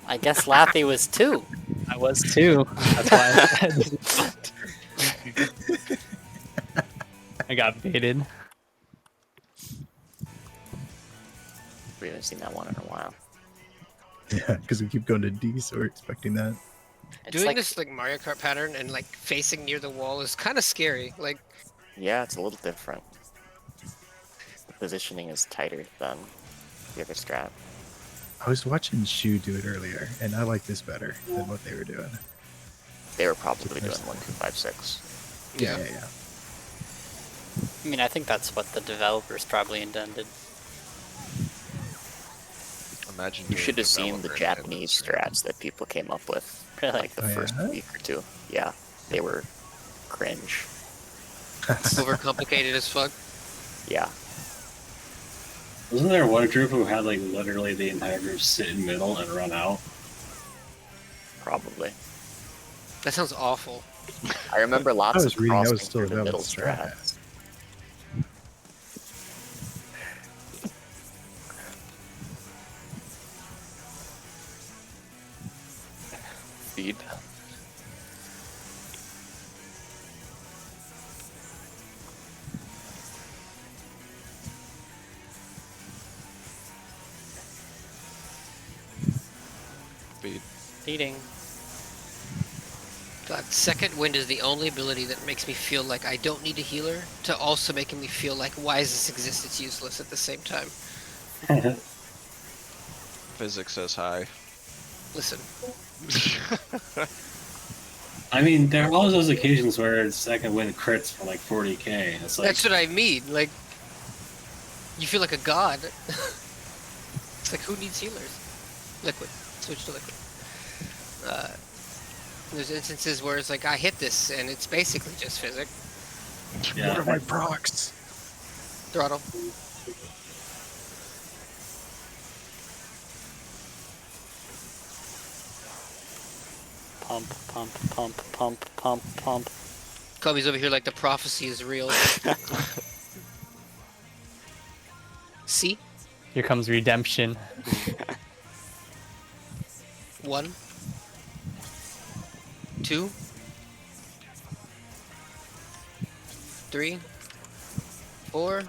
I guess Lappy was 2. I was too. That's why I said this is fucked. I got baited. We haven't seen that one in a while. Yeah, because we keep going to D, so we're expecting that. It's Doing like, this like Mario Kart pattern and like facing near the wall is kind of scary. Like, Yeah, it's a little different. The positioning is tighter than the other strat. I was watching Shu do it earlier, and I like this better than what they were doing. They were probably doing 1, 2, 5, 6. yeah. Yeah. I mean, I think that's what the developers probably intended. Imagine You being should a have seen the developer and Japanese doing this, strats that people came up with Really? like the Oh, first yeah? week or 2. Yeah, they were cringe. Overcomplicated as fuck. Yeah. Wasn't there one group who had like literally the entire group sit in middle and run out? Probably. That sounds awful. I remember lots was of reading that was crossing still a through the valid middle strat. strats. Speed. Speed. Feeding. God, Second Wind is the only ability that makes me feel like I don't need a healer, to also making me feel like, why does this exist? It's useless at the same time. Physics says hi. Listen, I mean, there are always those occasions where second wind crits for like 40k. It's like, that's what I mean. Like, you feel like a god. It's like, who needs healers? Liquid. Switch to liquid. There's instances where it's like, I hit this, and it's basically just physic. yeah. What are my procs? Throttle. pump, pump, pump, pump, pump, pump. Kobe's over here like the prophecy is real. See? Here comes redemption. 1, 2, 3, 4,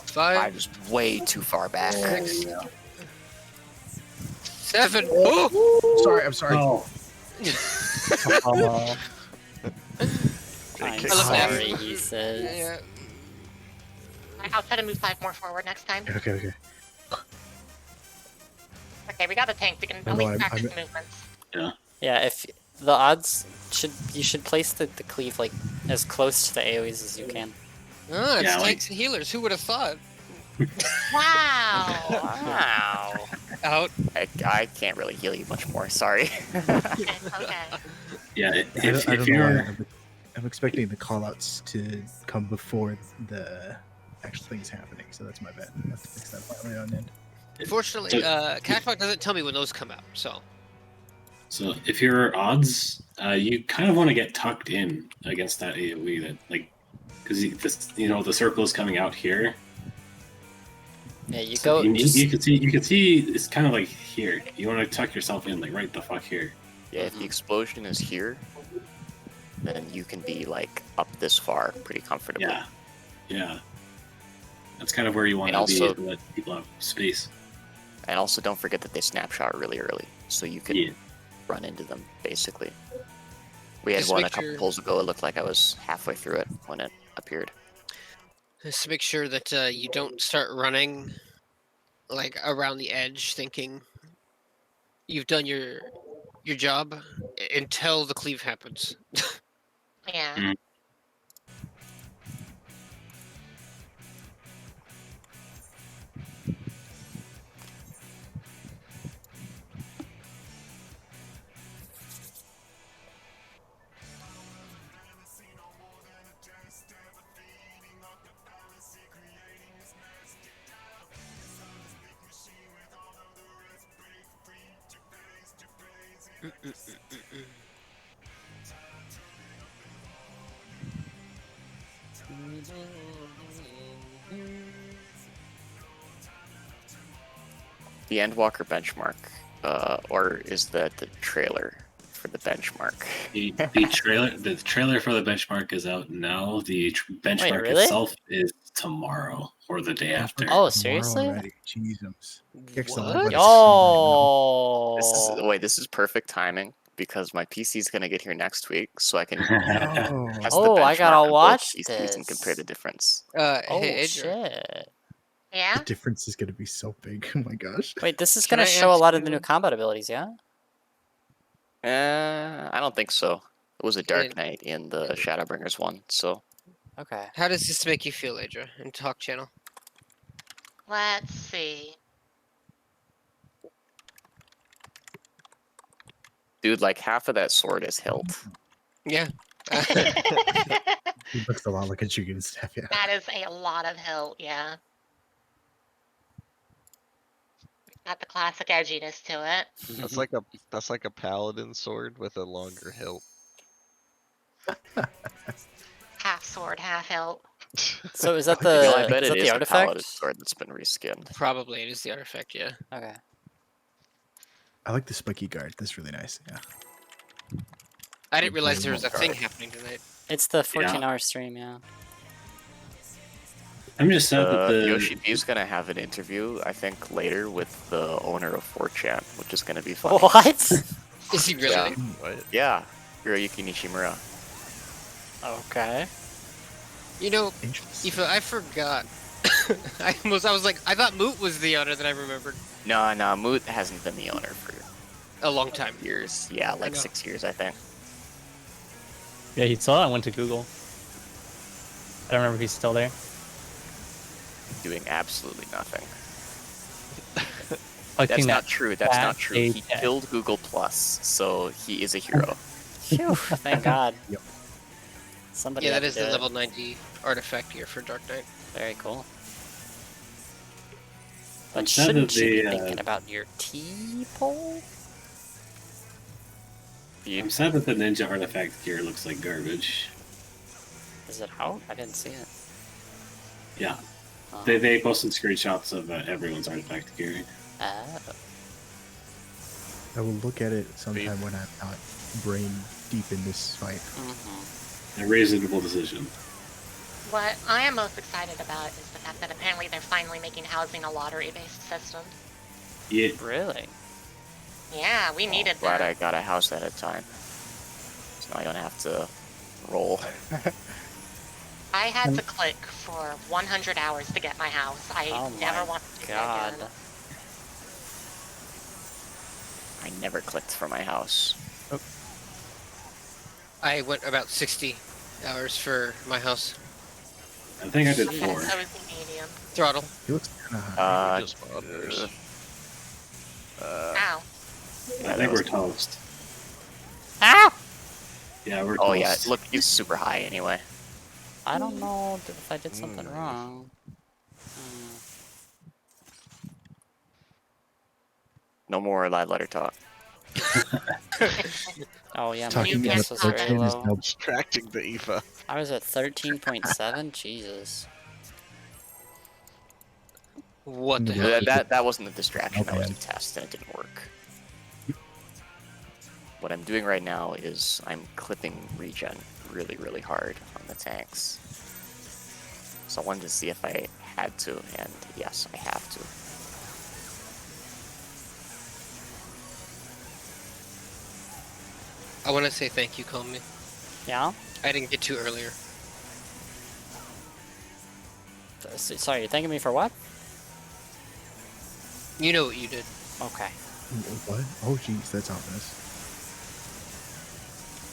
5, I'm just way too far back. 7. Oh! Sorry, I'm sorry. Oh, Oh, I'm kick sorry, off. he says. Yeah. I'll try to move 5 more forward next time. Okay. Okay, we got a tank. We can No, at least I'm- practice I'm- movements. Yeah, if the odds you should place the cleave like as close to the AoEs as you can. Ah, it's Yeah, like- tanks and healers. Who would have thought? Wow. Wow. Out. I can't really heal you much more. Sorry. Okay. yeah. I If, don't if know why. you're I'm expecting the callouts to come before the actual thing is happening, so that's my bad. I have to fix that on my own end. Fortunately, So- Cashback doesn't tell me when those come out, so. So if you're odds, you kind of want to get tucked in against that AoE that because the circle is coming out here. Yeah, you So go. you can see it's kind of like here. You want to tuck yourself in like right the fuck here. Yeah, if the explosion is here, then you can be like up this far pretty comfortably. Yeah. That's kind of where you want And to be also- to let people have space. And also don't forget that they snapshot really early, so you can Yeah. run into them basically. We had Just one make a couple sure- pulls ago. It looked like I was halfway through it when it appeared. Just to make sure that you don't start running like around the edge thinking you've done your job until the cleave happens. Yeah. The Endwalker benchmark, or is that the trailer for the benchmark? The trailer for the benchmark is out now. The benchmark really? itself is tomorrow or the day after. Oh, Tomorrow seriously? already. Jesus. Kicks the What? life out of Yo. This is perfect timing because my PC is gonna get here next week, so I can Steam right now. test Oh, the I benchmark gotta on both watch PCs and compare this. the difference. Oh Hey, Adrian, shit. Yeah. The difference is going to be so big. Oh my gosh. Wait, this is Can gonna I show a ask lot of the you- new combat abilities, yeah? I don't think so. It was a Dark And- Knight in the Shadowbringers one, so Okay. how does this make you feel, Adra, in Talk Channel? Let's see. dude, like half of that sword is hilt. Yeah. He looks a lot like a Jugan staff, yeah. That is a lot of hilt, yeah. Got the classic edginess to it. That's like a paladin sword with a longer hilt. Half sword, half hilt. So is that You know, I the bet is it that is the a paladin artifact? sword that's been reskinned. Probably it is the artifact, yeah. Okay. I like the spiky guard. That's really nice. Yeah. I didn't Like realize blue there was a thing guard. happening tonight. It's the 14-hour stream, yeah. I'm just sad that the Yoshi P is gonna have an interview, I think, later with the owner of 4chan, which is gonna be fun. What? Is he really? Yeah. What? Yeah, Hiroyuki Nishimura. Okay. You know, Interesting. Aoife, I forgot. I was like, I thought Moot was the owner that I remembered. No, Moot hasn't been the owner for A long time. years. Yeah, like know. 6 years, I think. yeah, he saw it and went to Google. I don't remember if he's still there. Doing absolutely nothing. Like, That's seeing not that true. That's fat not true. He paycheck. killed Google Plus, so he is a hero. Phew, thank God. Yep. Somebody Yeah, had that to is do the it. level 90 artifact here for Dark Knight. Very cool. I'm But sad shouldn't that you be they, thinking about your T-pole? I'm sad that the ninja artifact gear looks like garbage. Is it out? I didn't see it. Yeah, Oh. they posted screenshots of everyone's artifact gear. Oh. I will look at it sometime when I'm not brain deep in this fight. Mm-hmm. A reasonable decision. What I am most excited about is the fact that apparently they're finally making housing a lottery-based system. Yeah, Really? Yeah, we needed Glad I that. got a house at a time. So now I don't have to roll. I had to click for 100 hours to get my house. I Oh never my want to do god. that again. I never clicked for my house. I went about 60 hours for my house. I think I did Okay, 4. so is the medium. Throttle. He looks kind of high. Just others. Ow. Yeah, I that think was- we're toast. Ow! Yeah, we're Oh toast. yeah, look, it's super high anyway. I don't know if I did something Mm. wrong. No more live letter talk. Oh yeah, my Talking You about FPS can't was talk very it. is low. no Distracting the Eva. I was at 13.7. Jesus. What the Yeah. hell? That wasn't a distraction. That was a Okay. test, and it didn't work. What I'm doing right now is I'm clipping regen really hard on the tanks. So I wanted to see if I had to, and yes, I have to. I want to say thank you, Comey. Yeah? I didn't get to earlier. Sorry, you're thanking me for what? You know what you did. Okay. What? Oh, jeez, that's ominous.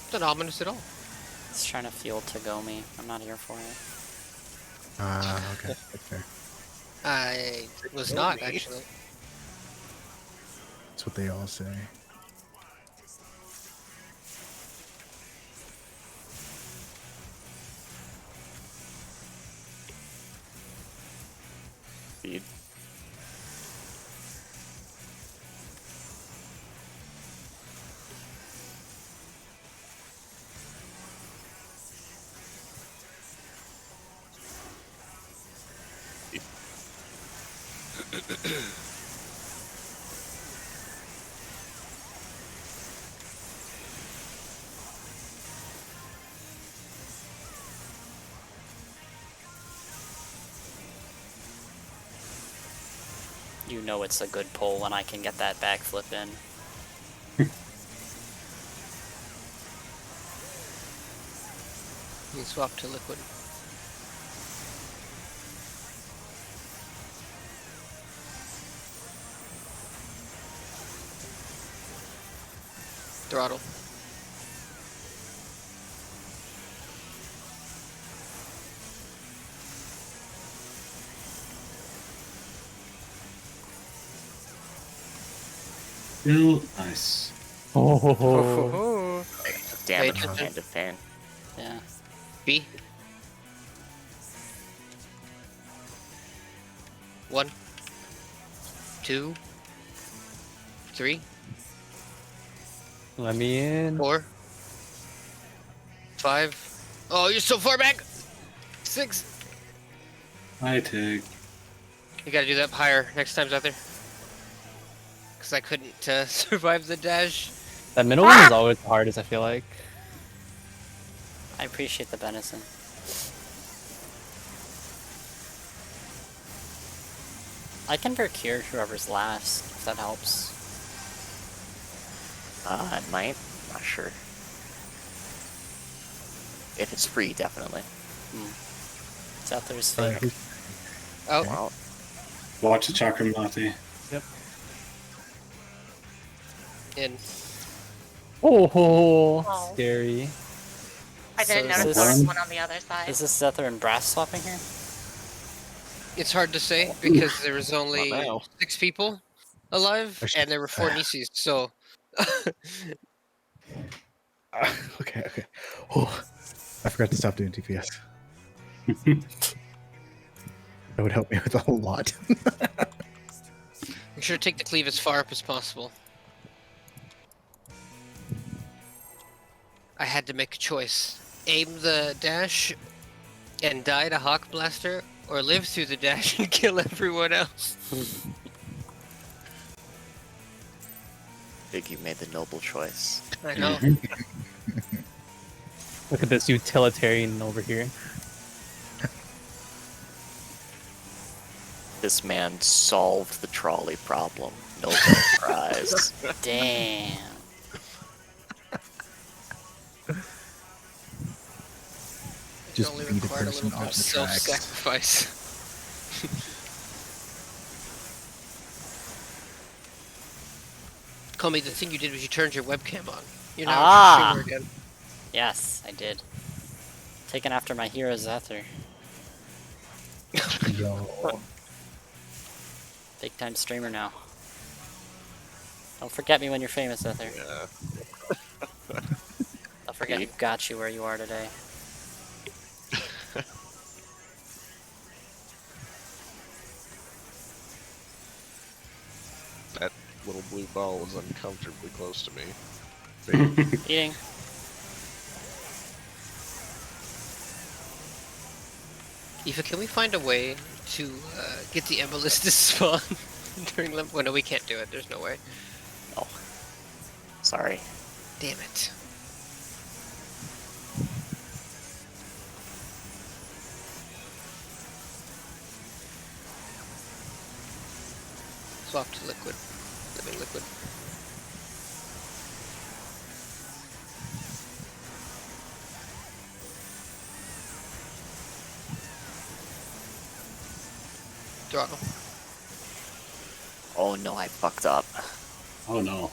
It's not ominous at all. It's trying to fuel Tagomi. I'm not here for it. Okay, that's fair. I was not, actually. That's what they all say. Speed. You know it's a good pull when I can get that backflip in. You can swap to liquid. Throttle. Still nice. Oh, Damage Hey, from hand of fan. Yeah. B. 1, 2, 3, let me in. 4, 5. Oh, you're so far back. 6. Hi, Tig. You gotta do that higher next time, Zether. Because I couldn't survive the dash. That middle one is always the hardest, I feel like. I appreciate the venison. I can procure whoever's last, if that helps. It might. Not sure. If it's free, definitely. Zether's Alright, fake. Oh, Okay. Well, Watch the Chakram Latte. in. Oh, scary. I didn't So is notice there was this- one on the other side. Is this Zether and Brass swapping here? It's hard to say because there was only now. 6 people alive and there were 4 Nisis, so Okay. Oh, I forgot to stop doing TPS. That would help me with a whole lot. I'm sure take the cleave as far up as possible. I had to make a choice. Aim the dash and die to Hawk Blaster, or live through the dash and kill everyone else. I think you made the noble choice. I know. Look at this utilitarian over here. This man solved the trolley problem. Nobel Prize. Damn. Just Only beat a required person little bit off of the tracks. self-sacrifice. Call me. The thing you did was you turned your webcam on. You're now Ah. a streamer again. Yes, I did. Taken after my hero Zether. Yo. Big time streamer now. Don't forget me when you're famous, Zether. Yeah. Don't forget who got you where you are today. That little blue ball was uncomfortably close to me. Eating. Aoife, can we find a way to get the Embolus to spawn during them? Well, no, we can't do it. There's no way. Oh. Sorry. Damn it. Swap to liquid. Living liquid. Throttle. Oh no, I fucked up. Oh no.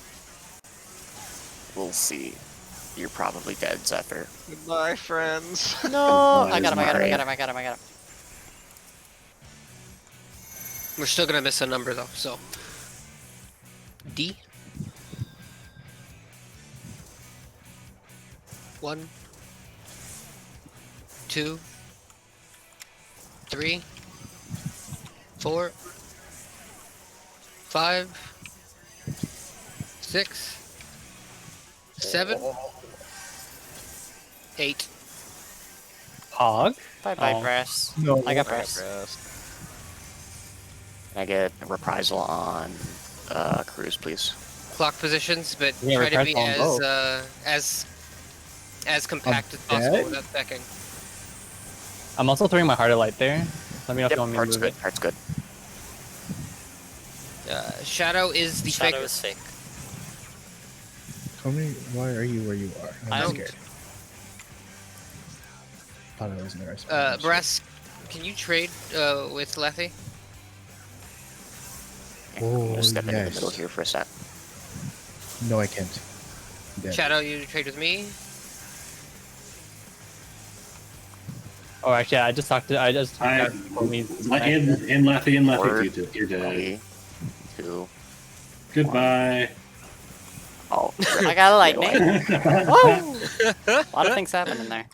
We'll see. You're probably dead, Zephyr. Goodbye, friends. No! That I got is him, I got him, I right. got him, I got him, I got him. We're still gonna miss a number though, so. D. 1, 2, 3, 4, 5, 6, 7, 8. Hog? Bye bye, Oh. Brass. No. I got Alright, Brass. Brass. Can I get a reprisal on Cruise, please? Clock positions, but Yeah, try to we're be on both. as compact as possible dead? without stacking. I'm also throwing my heart of light there. Let me know if Yep, you want me to heart's move good. it. Heart's good. Shadow is the Shadow faker. is fake. Tell me, why are you where you are? I I'm don't- scared. Thought I was in the right spot. Brass, can you trade with Lethe? I'm Oh, gonna step into the yes. middle here for a sec. No, I can't. Dead. Shadow, you trade with me? Oh, actually, I just talked to. I just. I- told me. In Lethe, Or- you're dead. 3, 2. Goodbye. Oh, I got a lightning. Whoa! Whoa! A lot of things happening there.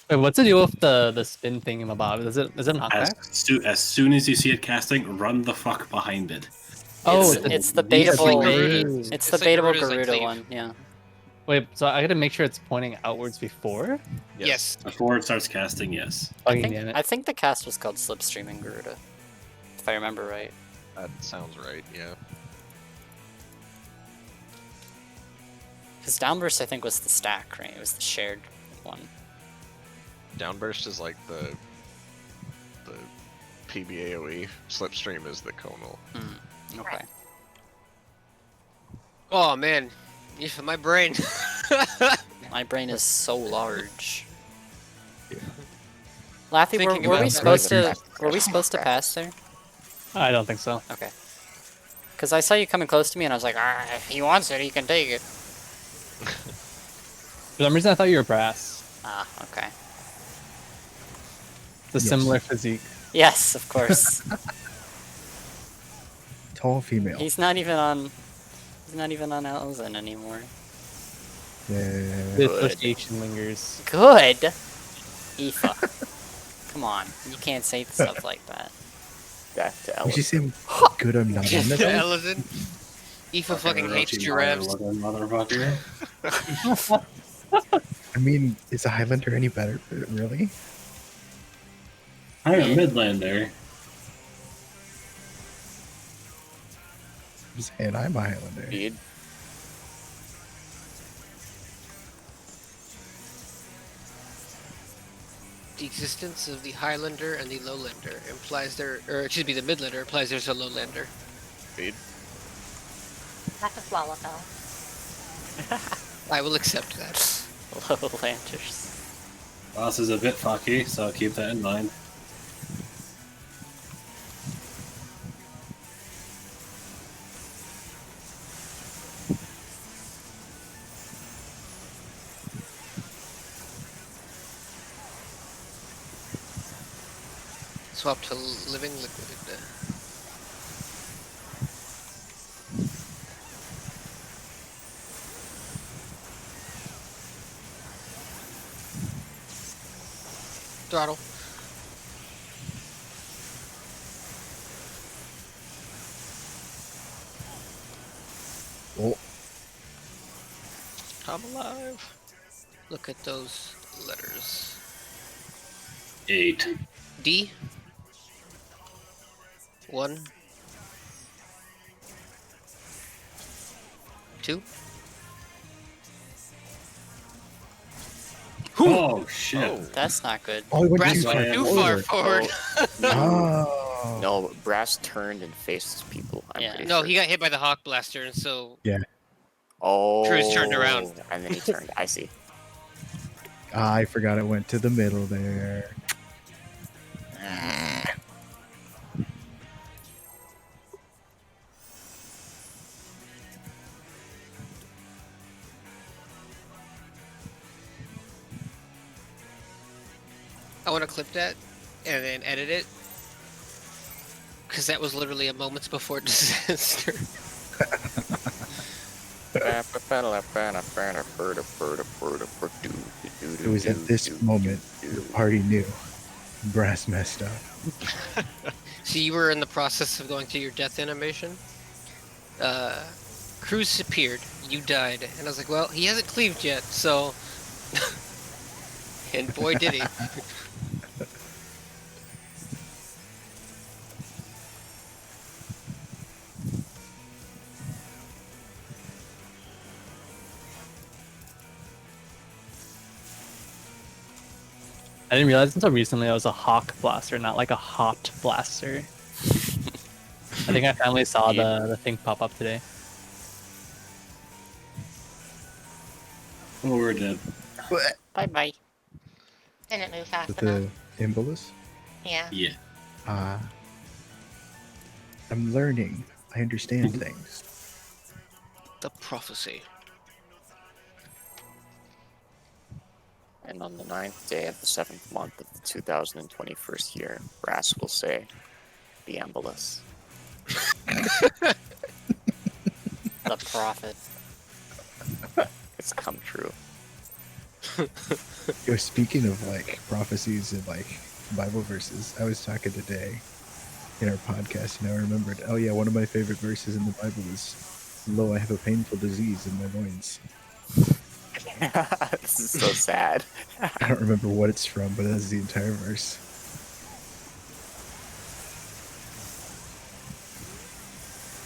Wait, what's the deal with the spin thingamabob? Is it As, knockback? as soon as you see it casting, run the fuck behind it. Oh, it's the It's like baitable. Garuda. It's It's the like baitable Garuda's, like, Garuda cleave. one. Yeah. wait. So I gotta make sure it's pointing outwards before. Yes. Before it starts casting, yes. Fucking damn it. I think the cast was called Slipstream in Garuda, if I remember right. That sounds right, yeah. Because Downburst, I think, was the stack, right? It was the shared one. Downburst is like the PBAOE. Slipstream is the conal. Okay. Oh man, Aoife, my brain. My brain is so large. Lathy, Thinking were about we that. supposed to pass there? I don't think so. Okay. Because I saw you coming close to me, and I was like, ah, if he wants it, he can take it. For some reason, I thought you were brass. Ah, okay. The Yes. similar physique. Yes, of course. Tall female. He's not even on Elzen anymore. Yeah. The association lingers. Good. Aoife. Come on, you can't say stuff like that. Back to Would you Ellen. say good I'm not on this? Ellison. Aoife fucking hates giraffes. Motherfucker. I mean, is a Highlander any better? Really? I'm a Midlander. I'm saying I'm a Highlander. Speed. The existence of the Highlander and the Lowlander implies there, or excuse me, the Midlander implies there's a Lowlander. Speed. That's a Swallowfell. I will accept that. Lowlanders. Boss is a bit fucky, so keep that in mind. Swap to living liquid. Throttle. Oh, I'm alive. Look at those letters. 8. D. 1. 2. Oh, shit. Oh. That's not good. oh, he went Brass too went far too far forward. forward. Oh. No, Brass turned and faced people. I'm Yeah. pretty No, sure. he got hit by the Hawk Blaster, and so Oh. Cruz turned around. And then he turned. I see. I forgot it went to the middle there. I want to clip that and then edit it. Because that was literally a moments before disaster. It was at this moment the party knew Brass messed up. So you were in the process of going through your death animation. Cruz appeared. You died. And I was like, well, he hasn't cleaved yet, so... and boy, did he. I didn't realize until recently I was a Hawk Blaster, not like a Hot Blaster. I think I finally saw the thing pop up today. Oh, we're dead. Bye-bye. Didn't move fast With enough. the Imbolus? Yeah. Yeah. I'm learning. I understand things. The prophecy. And on the 9th day of the 7th month of the 2021st year, Brass will say, the Embolus. The prophet. It's come true. Yo, speaking of like prophecies and like Bible verses, I was talking today in our podcast and I remembered, oh yeah, one of my favorite verses in the Bible is, lo, I have a painful disease in my loins. This is so sad. I don't remember what it's from, but that's the entire verse.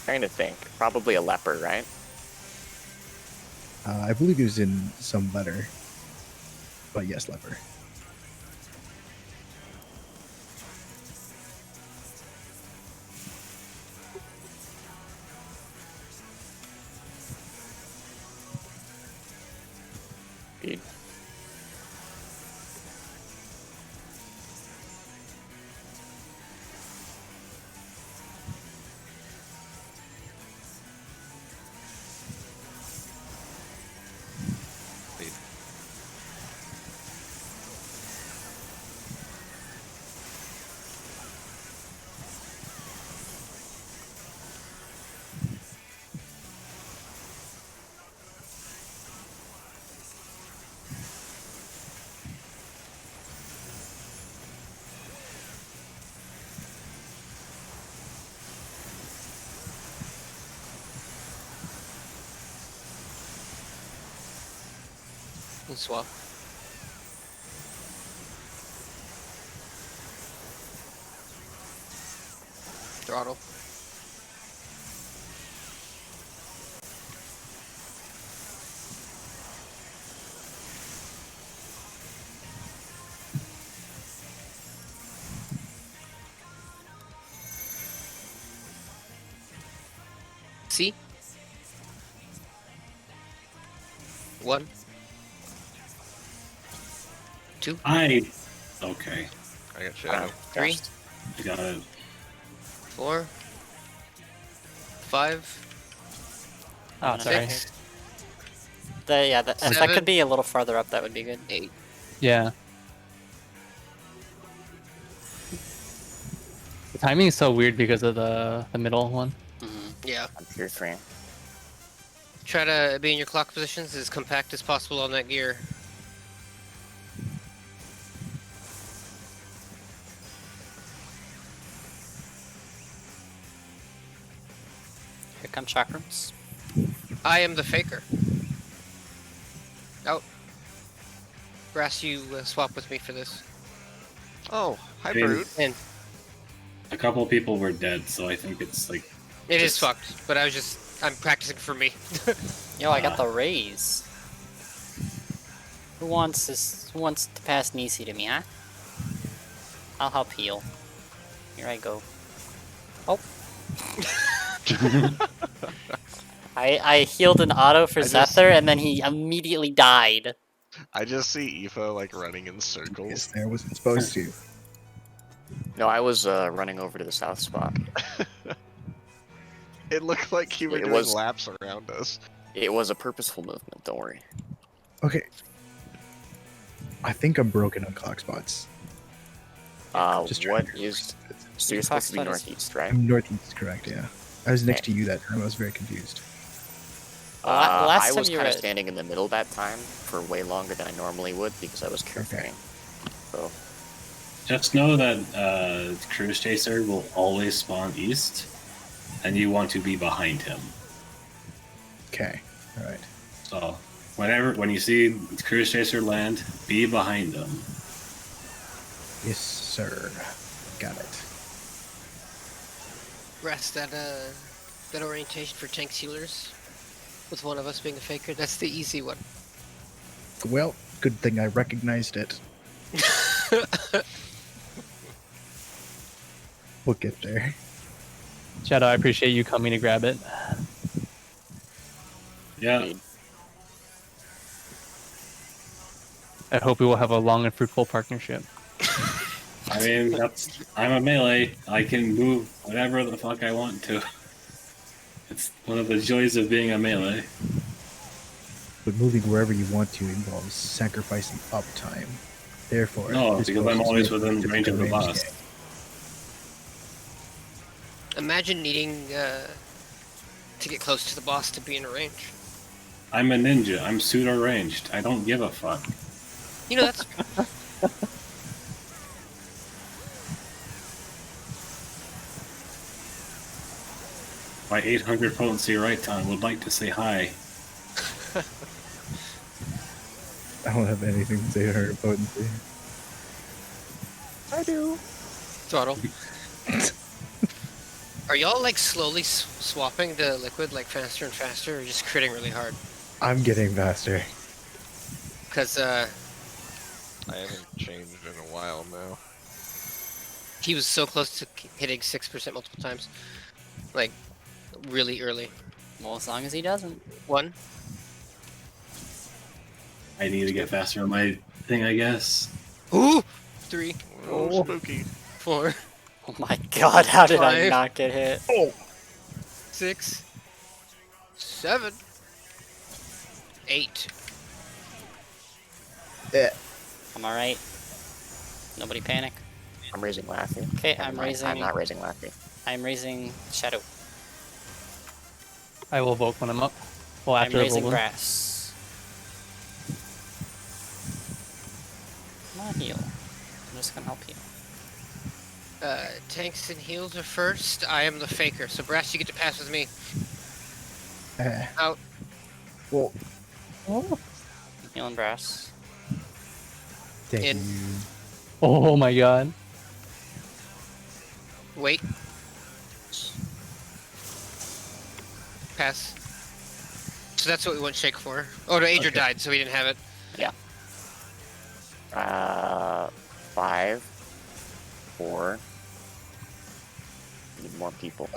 Trying to think. Probably a leper, right? I believe he was in some letter, but yes, leper. Speed. Speed. And swap. Throttle. C. 1. 2. Okay. I got shadow. 3. I got it. 4. 5. Oh, sorry. 6. If that 7. could be a little farther up, that would be good. 8. Yeah. The timing is so weird because of the middle one. Yeah. I'm tier 3. Try to be in your clock positions as compact as possible on that gear. Here come chakrams. I am the faker. Out. Brass, you swap with me for this. Oh, hi, Dude. Brute. And A couple people were dead, so I think it's like it is Just- fucked, but I'm practicing for me. Yo, I got the raise. Who wants to pass Nisi to me, huh? I'll help heal. Here I go. Oh. I healed an auto for I just- Zephyr, and then he immediately died. I just see Aoife like running in Yes, circles. there wasn't supposed to. No, I was running over to the south spot. It looked like you were It doing was- laps around us. It was a purposeful movement, don't worry. Okay. I think I'm broken on clock spots. Just trying What to- is... So you're Your supposed to be clock spot is- northeast, right? I'm northeast, correct? Yeah. I was next to you that time. I was very confused. Last I time was you kind were of at- standing in the middle that time for way longer than I normally would because I was carefree. So just know that Cruise Chaser will always spawn east, and you want to be behind him. Okay. All right. So when you see Cruise Chaser land, be behind them. Yes, sir. Got it. Brass, that orientation for tanks healers, with one of us being a faker, that's the easy one. Well, good thing I recognized it. We'll get there. Shadow, I appreciate you coming to grab it. Yeah, I hope we will have a long and fruitful partnership. I mean I'm a melee. I can move whatever the fuck I want to. It's one of the joys of being a melee. But moving wherever you want to involves sacrificing uptime. Therefore, No, this because I'm poses always no within range of the range boss. game. Imagine needing to get close to the boss to be in range. I'm a ninja. I'm pseudo ranged. I don't give a fuck. You know, that's My 800 potency right time would like to say hi. I don't have anything to say to her potency. I do. throttle. Are y'all like slowly swapping the liquid like faster and faster, or just critting really hard? I'm getting faster. Because I haven't changed in a while now. he was so close to hitting 6% multiple times, like really early. Well, as long as he doesn't. 1, I need to get faster on my thing, I guess. ooh, 3, Oh, spooky. 4, Oh my god, how did I 5. not get hit? 6, 7, 8. I'm alright. Nobody panic. I'm raising Laffy. Okay, Never I'm mind, raising. I'm not raising Laffy. I'm raising Shadow. I will vote when I'm up. Well, I'm after the raising Volvo. Grass. Come on, heal. I'm just gonna help you. Tanks and heals are first. I am the faker, so Brass, you get to pass with me. Uh, Out. well, Healing brass. Thank In. you. Oh my god. Wait. Pass. So that's what we went shake for. Oh, no, Adrian Okay. died, so we didn't have it. 5, 4. Need more people.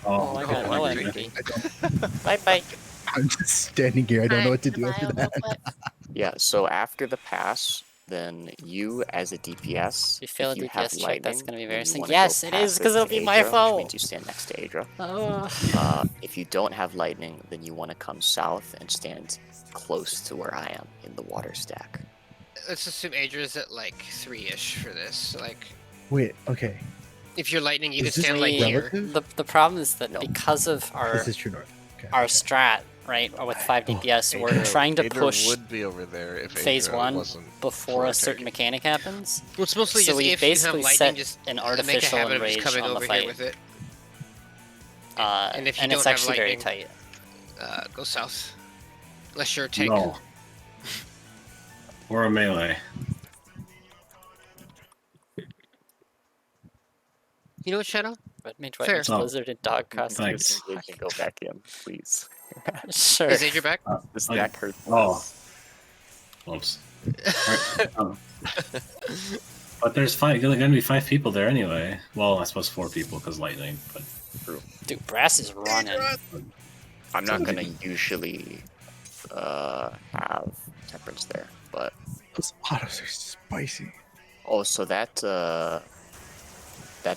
Oh my god, no okay. MVP. Bye bye. I'm just standing here. I don't know what to do after that. Yeah, so after the pass, then you as a DPS, If you fail a you have DPS check, that's lightning, gonna be then very you sick. wanna Yes, go it is, pass because to it'll be my Adra, fault. which means you stand next to Adra. Oh. If you don't have lightning, then you want to come south and stand close to where I am in the water stack. Let's assume Adra's at like 3-ish for this. So, like, Wait, okay. if you're lightning, you Is can this stand like We- here. relative? The problem is that No. because of our This is true north. Okay. our strat, right, with 5 DPS, we're Adra- trying to Adra push would be over there if phase Adra 1 wasn't before a for certain taking. mechanic happens. Well, it's mostly So just we if you have basically lightning, set just an make a artificial habit of just enrage coming on the over fight. here with it. And if you it's don't have actually very lightning- tight. Go south. Unless you're a tank. No. Or a melee. You know what, Shadow? But Mage Fair. White Blizzard and Dog costumes. Thanks. You can go back in, please. Sure. Is Adra back? The stack hurts Oh. less. Whoops. But there's gonna be 5 people there anyway. Well, I suppose 4 people because lightning. But Dude, Brass is running. I'm not gonna usually have temperance there, but Those autos are spicy. oh, so that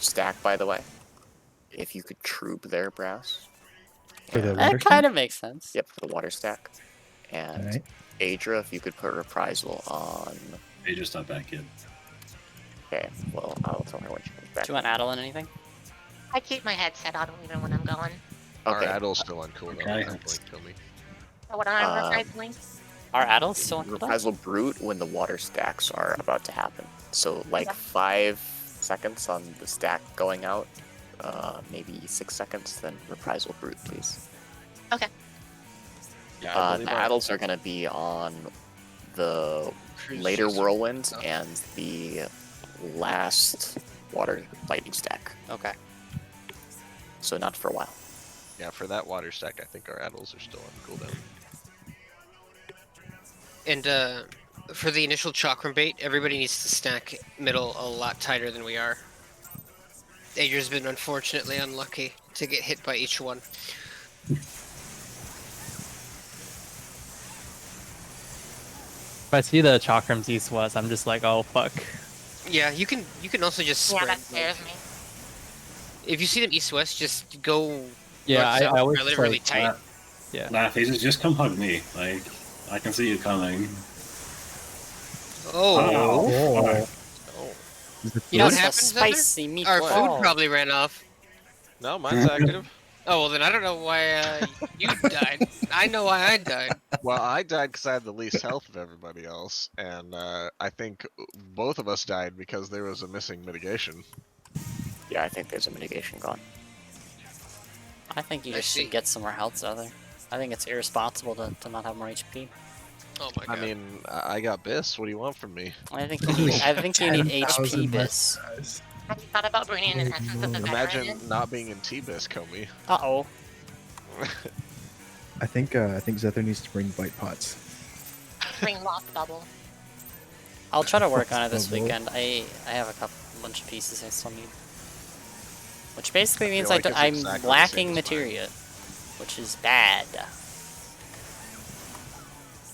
stack, by the way, if you could troop there, Brass. For the and- water That kind of makes sense. Yep, for the water stack. And Alright. Adra, if you could put reprisal on. they just not back in. Okay, well, I'll tell her when she comes back. Do you want Adeline anything? I keep my headset on even when I'm going. Our Okay, Addle's still on cooldown. Okay. Don't blink, kill me. So what am I Um, reprising? Are Adels still on cooldown? reprisal brute when the water stacks are about to happen. So like Okay. 5 seconds on the stack going out, maybe 6 seconds, then reprisal brute, please. Yeah, I The believe our- adults are gonna be on the Cruise later chaser. whirlwind Oh. and the last water lightning stack. Okay. So not for a while. Yeah, for that water stack, I think our Addles are still on cooldown. And for the initial chakram bait, everybody needs to stack middle a lot tighter than we are. Adra's been unfortunately unlucky to get hit by each one. If I see the chakrams east-west, I'm just like, oh fuck. Yeah, you can also just Yeah, spread. that scares me. If you see them east-west, just go Yeah, I north-south always really, like, really tight. yeah. Laugh, just come hug me. Like, I can see you coming. Oh, Oh. oh. Is it You know what That's a happens, Heather? spicy meatball. Our food probably ran off. No, mine's active. Oh, well then I don't know why you died. I know why I died. Well, I died because I had the least health of everybody else, and I think both of us died because there was a missing mitigation. Yeah, I think there's a mitigation gone. I think you I just see. should get some more health, Other. I think it's irresponsible to not have more HP. Oh my god. I mean, I got Biss. What do you want from me? I think you need, I think you need 10,000 HP bis. guys. Have you thought about bringing in an essence of the veteran? Imagine not being in T-Biss, Comey. Uh-oh. I think Zether needs to bring bite pots. Bring lost bubble. I'll try to work on it this Possible. weekend. I have a bunch of pieces I still need. Which basically I means feel like it's I'm exactly the lacking same as mine. materia. Which is bad.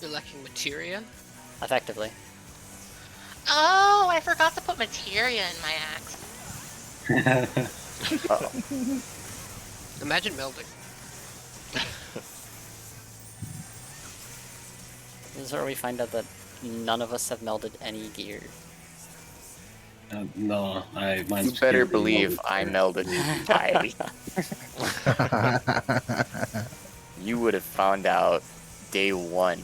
You're lacking materia? Effectively. Oh, I forgot to put materia in my axe. Uh-oh. Imagine melding. This is where we find out that none of us have melded any gear. No, mine's You better gear believe remolded. I melded entirely. You would have found out day 1.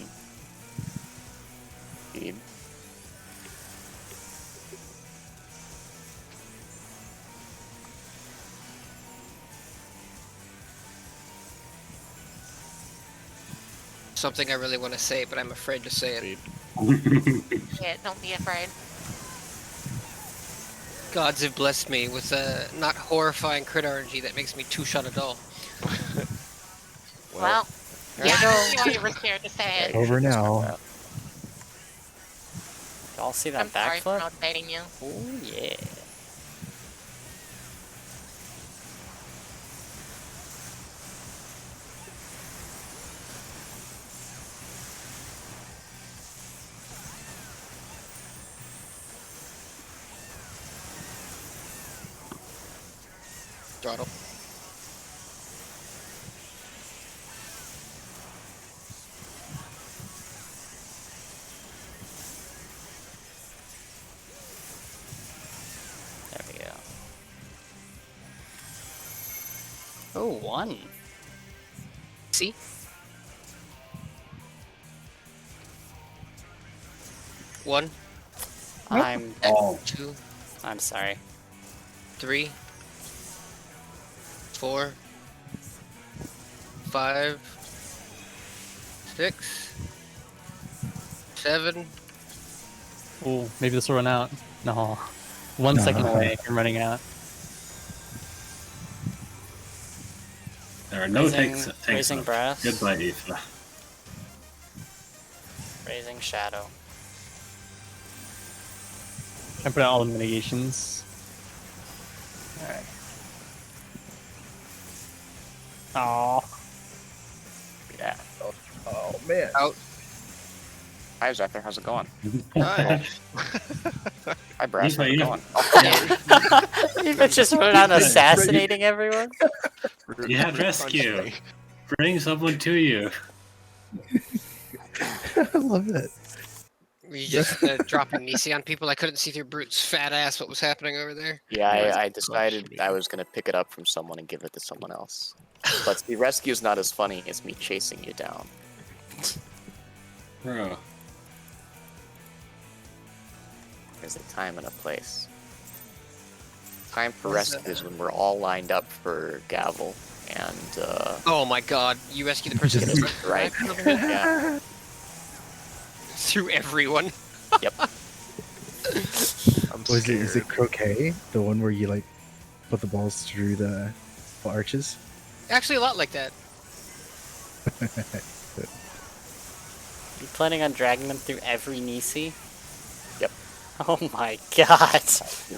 Dude. something I really want to say, but I'm afraid to say it. Yeah, don't be afraid. Gods have blessed me with a not horrifying crit RNG that makes me two-shot a doll. Well, There yeah, I I go. can see why you were scared to say it. Over now. Y'all see I'm that sorry for backflip? motivating you. Oh yeah. Throttle. There we go. Oh, 1. See? One, I'm Oh, 2, I'm sorry. 3, 4, 5, 6, 7. Oh, maybe this will run out. No. 1 second away from running out. there are no tanks. Raising Up. breath. Goodbye, Aoife. Raising shadow. I put out all the mitigations. Alright. Oh. Yeah. Oh man. Out. Hi, Zephyr. How's it going? Hi. Hi, Brass. How's it Yeah. going? Even just went on assassinating everyone? Yeah, Punched rescue. me. Bring someone to you. I love that. Were you just dropping Nisi on people? I couldn't see through Brute's fat ass what was happening over there. Yeah, Yeah, I it's decided clutch. I was gonna pick it up from someone and give it to someone else. But the rescue's not as funny as me chasing you down. Bro. There's a time and a place. Time for What's rescue that? is when we're all lined up for gavel and Oh my god, you rescued the person get who it right. over here? Yeah. Through everyone. Yep. I'm Was scared. it? Is it croquet? The one where you like put the balls through the arches? Actually, a lot like that. You planning on dragging them through every Nisi? Yep. Oh my god.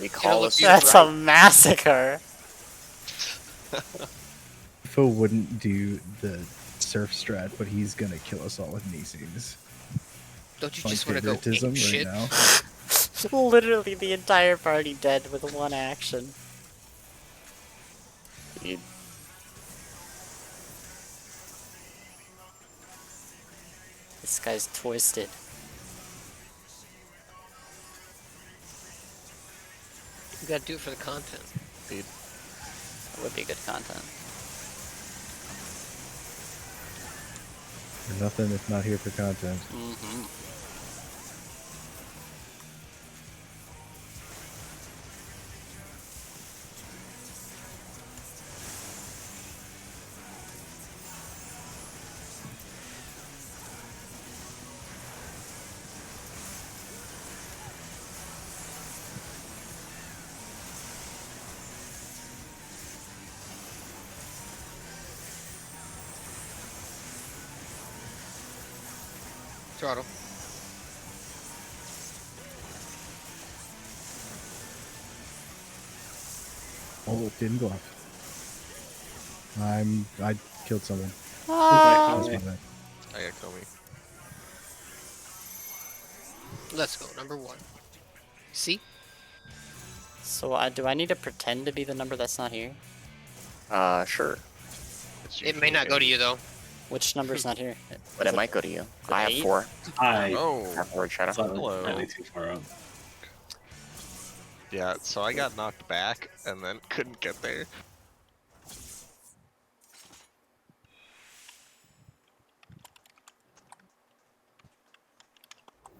We call look this That's right. a massacre. Phil wouldn't do the surf strat, but he's gonna kill us all with Nisis. Don't you My just want to go favoritism ape shit? right now. Literally the entire party dead with one action. You- This guy's twisted. You gotta do it for the content. That would be good content. There's nothing if not here for content. Mm-hmm. Throttle. Oh, it didn't go off. I killed someone. Ah! That was my bad. I got Comey. Let's go. Number 1. See? So do I need to pretend to be the number that's not here? Sure. It's It may usually not go to eight. you though. Which number's not here? But Is it might go to you. it I have eight? 4. I Oh, I have 4 shadow. thought Hello. that might be too far up. yeah. So I got knocked back and then couldn't get there.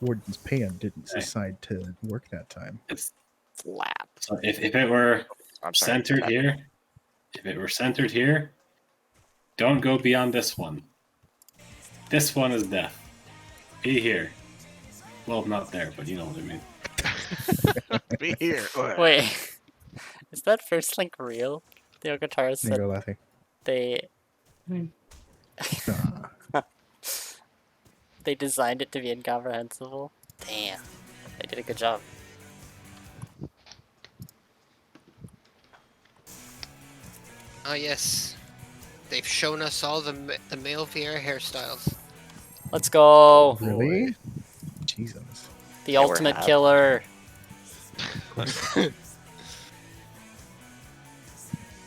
Warden's pan didn't Okay. decide to work that time. It's Flap. so if it were I'm sorry. centered here, if it were centered here, don't go beyond this one. This one is death. Be here. Well, not there, but you know what I mean. Be here. Wait, is that first link real? The Okatara There you said go laughing. they Ah, they designed it to be incomprehensible. Damn, they did a good job. Ah, yes. They've shown us all the male Vieira hairstyles. Let's go. really? Jesus. The Yeah, we're ultimate out. killer.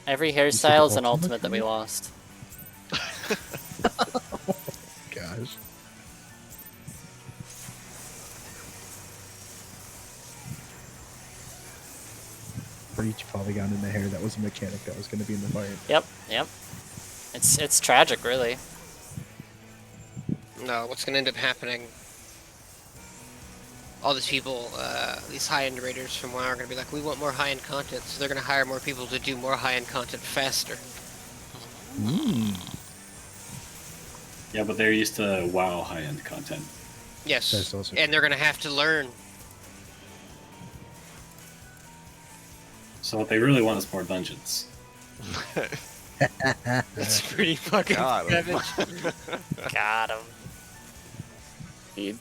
Every hairstyle is an ultimate that we lost. Gosh. For each polygon in the hair, that was a mechanic that was going to be in the fight. Yep, yep. It's tragic, really. No, what's gonna end up happening? All these people, these high-end raiders from WoW are gonna be like, we want more high-end content, so they're gonna hire more people to do more high-end content faster. Yeah, but they're used to WoW high-end content. Yes, That's also and they're gonna have to learn. So what they really want is more dungeons. That's pretty fucking Got him. savage. Got him. Feed.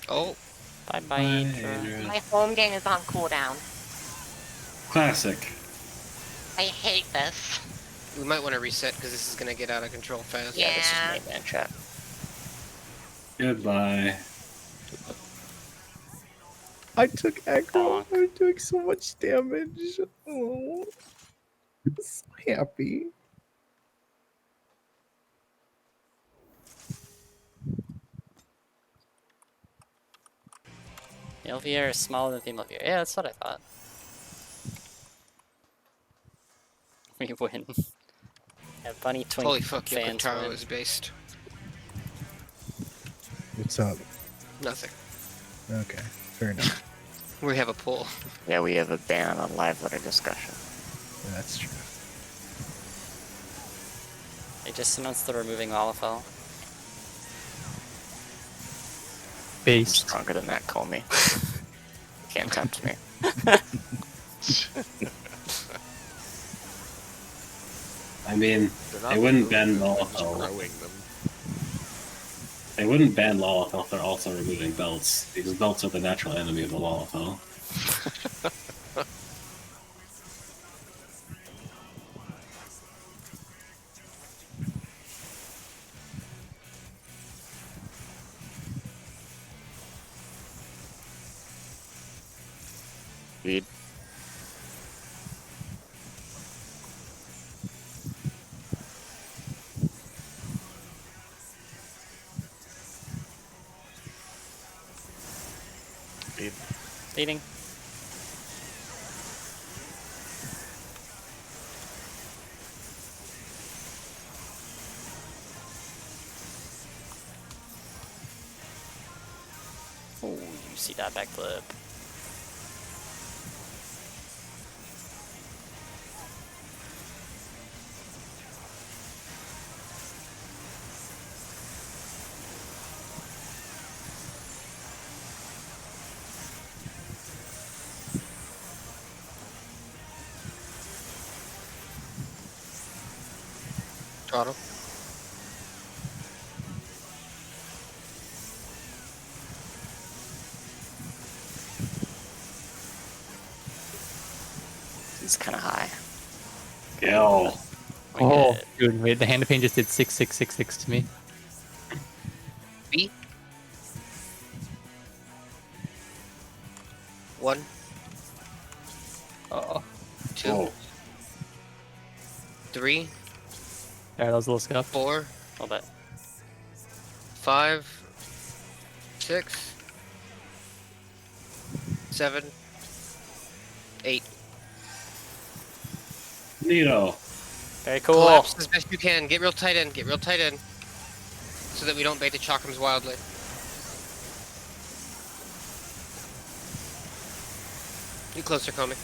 Oh, Bye-bye, Indra. My home game is on cooldown. Classic. I hate this. we might want to reset because this is gonna get out of control fast. Yeah, this Yeah. is main man chat. Goodbye. I took aggro. Bonk. I'm doing so much damage. Oh, I'm so happy. Male Vieira is smaller than female Vieira. Yeah, that's what I thought. We win. Yeah, Bunny Twink Holy fuck, fans Yokotaro win. is based. What's up? Nothing. Okay, fair enough. We have a poll. Yeah, we have a ban on live letter discussion. That's true. They just announced they're removing Lalafell. I'm Based. stronger than that, Comey. Can't tempt me. I mean, They're they not wouldn't ban removing them, just Lalafell. growing them. They wouldn't ban Lalafell if they're also removing belts, because belts are the natural enemy of the Lalafell. Feed. Feed. Leading. Oh, you see that backflip. Toronto. He's kind of high. Yo. We Oh, get dude, wait, the hand of pain just did 6666 to me. B. 1, Oh, 2, Oh. 3, yeah, that was a little scuff. 4, a little bit. 5, 6, 7, 8. Neato. Very cool. Collapse as best you can. Get real tight in. Get real tight in. So that we don't bait the chakrams wildly. You closer, call me.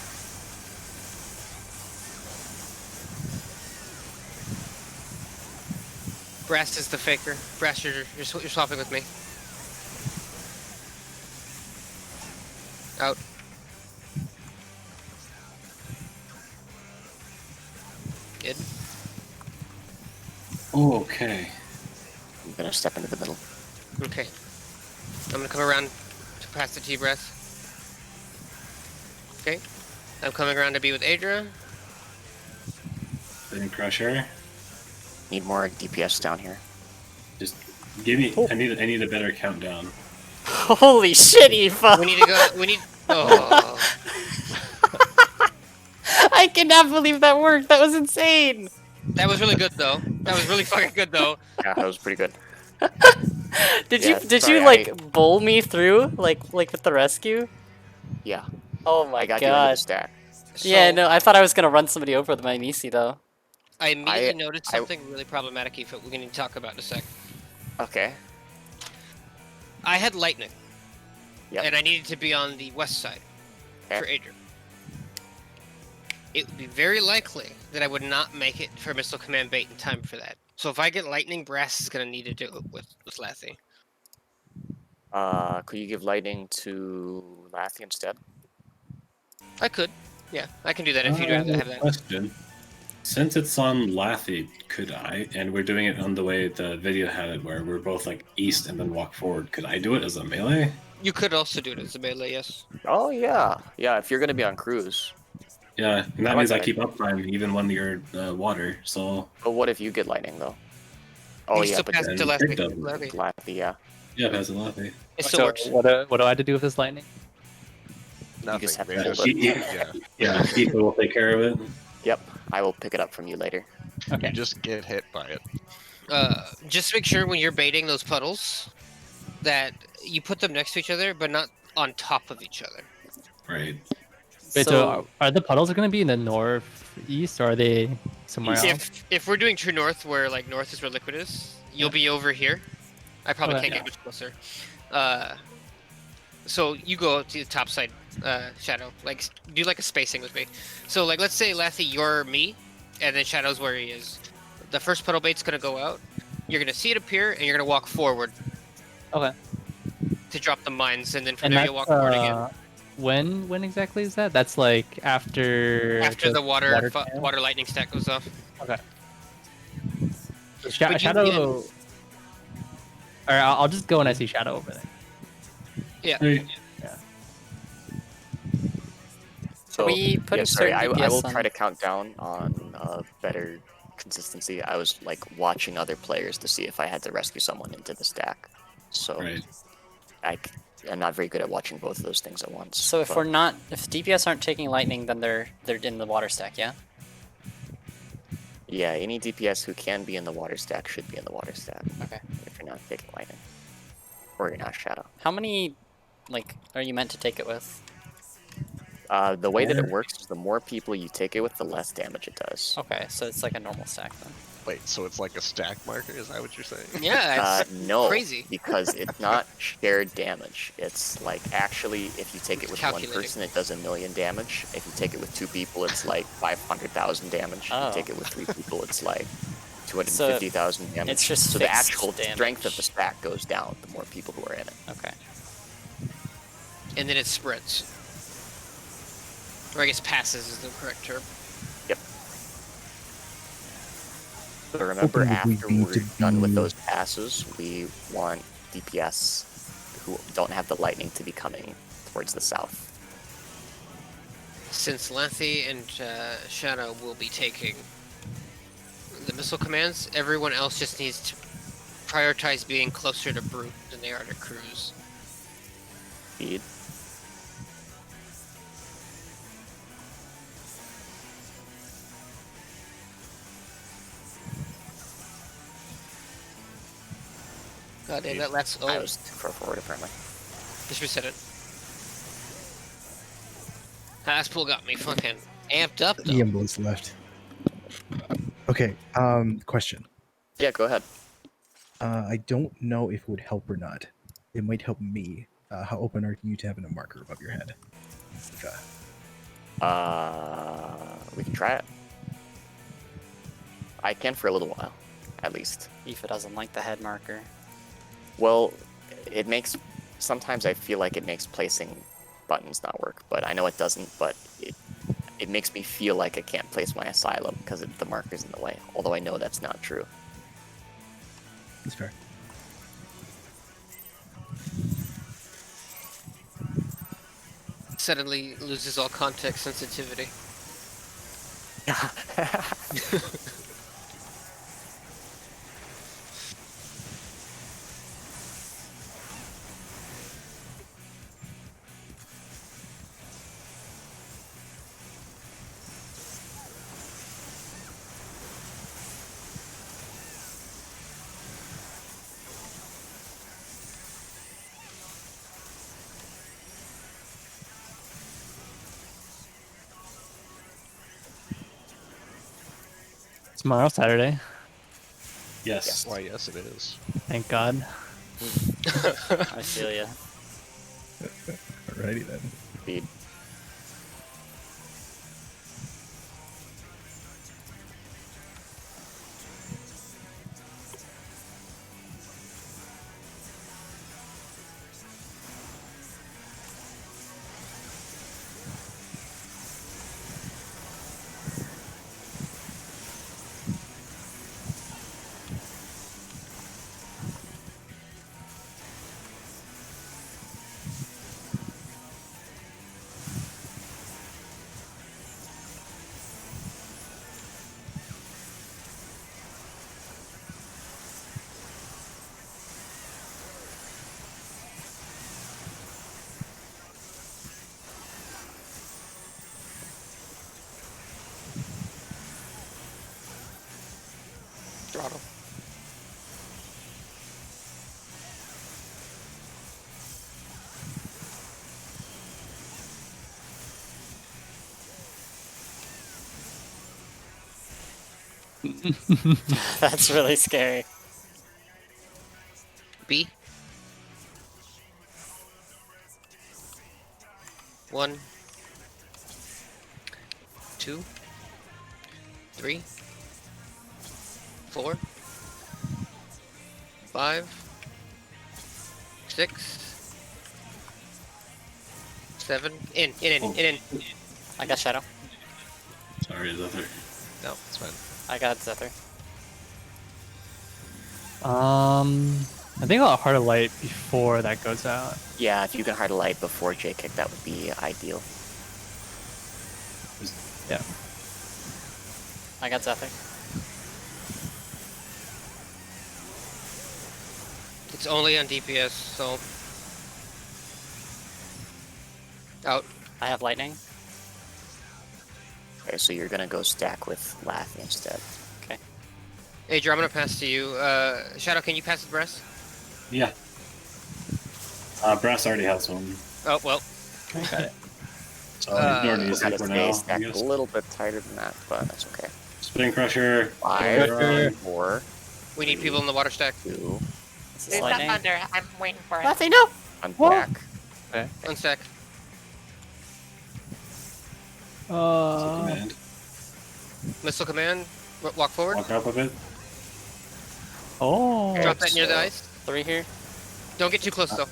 Brass is the faker. Brass, you're swapping with me. Out. Good. Oh, okay. I'm gonna step into the middle. Okay. I'm gonna come around to pass the T-Brass. Okay. I'm coming around to be with Adria. Then Crusher. Need more DPS down here. Just give me. I need a better countdown. Holy shit, Eva! We need to go. We need. Oh. I cannot believe that worked. That was insane. That was really good though. That was really fucking good though. Yeah, that was pretty good. Did Yeah, you sorry, like bowl me through like with the rescue? Yeah, Oh my I got you into the god. stack. Yeah, So, no, I thought I was gonna run somebody over with my Nisi though. I immediately noticed I- something really problematic, Aoife, we're going to talk about in a sec. Okay. I had lightning. Yep. And I needed to be on the west side Okay. for Adria. It would be very likely that I would not make it for missile command bait in time for that. So if I get lightning, Brass is going to need to do it with Lathy. Could you give lightning to Lathy instead? I could. Yeah, I can do that if you'd I rather have have a that. question. Since it's on Lathy, could I, and we're doing it on the way the video had it, where we're both like east and then walk forward, could I do it as a melee? You could also do it as a melee, yes. Oh yeah, yeah. If you're gonna be on cruise, Yeah, and that I like means I that keep uptime even when you're water, so but what if you get lightning though? Oh You yeah, still but pass then to Lathy. Dick doesn't. Lathy, yeah. yeah, pass it Lathy. It still So works. what do I have to do with this lightning? Nothing. just have they to hold just- it. yeah. Yeah, Aoife will take care of it. Yep, I will pick it up from you later. Okay. You just get hit by it. Just make sure when you're baiting those puddles that you put them next to each other, but not on top of each other. Right. Wait, so are the puddles going to be in the northeast, or are they somewhere else? If we're doing true north, where like north is where liquid is, you'll be over here. I probably Okay. can't get much closer. So you go to the top side, Shadow. Like do like a spacing with me. So like let's say Lathy, you're me, and then Shadow's where he is. The first puddle bait's gonna go out. You're gonna see it appear, and you're gonna walk forward Okay. to drop the mines, and then from And there that's, you'll walk forward again. when exactly is that? That's like after After the water cannon? water lightning stack goes off. Okay. But you Shadow. Or I'll just go when I see Shadow over there. Right. So we put yeah, a sorry, certain I will DPS try on- to count down on better consistency. I was like watching other players to see if I had to rescue someone into the stack. So Right. I'm not very good at watching both of those things at once. So if but- we're not, if DPS aren't taking lightning, then they're in the water stack, yeah. Yeah, any DPS who can be in the water stack should be in the water stack. Okay. If you're not taking lightning. Or you're not Shadow. How many, like, are you meant to take it with? The way that it works is the more people you take it with, the less damage it does. Okay, so it's like a normal stack then. Wait, so it's like a stack marker? Is that what you're saying? Yeah, it's No, crazy. because it's not shared damage. It's like actually, if you take it with one Calculating. person, it does 1,000,000 damage. If you take it with 2 people, it's like 500,000 damage. If Oh. you take it with 3 people, it's like 250,000 damage. it's just so the fixed actual strength of damage. the stack goes down the more people who are in it. Okay. and then it spreads. Or I guess passes is the correct term. But remember, Hoping that we after need we're to done with be- those passes, we want DPS who don't have the lightning to be coming towards the south. Since Lathy and Shadow will be taking the missile commands, everyone else just needs to prioritize being closer to Brute than they are to Cruise. Speed. God damn, that last. I Oh, was too far forward apparently. just reset it. Last pool got me fucking amped up though. The ambulance left. Okay. Question. Yeah, go ahead. I don't know if it would help or not. It might help me. How open are you to having a marker above your head? Okay. We can try it. I can for a little while, at least. Aoife doesn't like the head marker. Well, it makes... Sometimes I feel like it makes placing buttons not work, but I know it doesn't, but it makes me feel like I can't place my asylum because the marker's in the way, although I know that's not true. That's fair. Suddenly loses all context sensitivity. Tomorrow, Saturday. Yes. Why, yes, it is. Thank God. I feel ya. Alrighty then. Indeed. Throttle. That's really scary. B. 1, 2, 3, 4, 5, 6, 7. In. I got Shadow. Sorry, Zephyr. No, It's fine. I got Zephyr. I think I'll Heart of Light before that goes out. Yeah, if you can hard a light before J-Kick, that would be ideal. Yeah. I got Zephyr. It's only on DPS, so out. I have Lightning. Okay, so you're gonna go stack with Laffy instead. Okay. Adrian, I'm gonna pass to you. Shadow, can you pass the breast? Yeah. Brass already has one. Oh well. Got it. So ignore We'll music gotta for stay now. I stacked a guess. little bit tighter than that, but that's okay. Spin Crusher. 5, Crusher. 4, We need people in the water stack. 2, This is There's that Lightning. thunder. I'm waiting for it. Laffy, no! unpack. Okay. Unstack. Command. Missile command. Walk forward. Walk up a bit. Oh. Drop that near the so- ice. 3 here. Don't get too close though.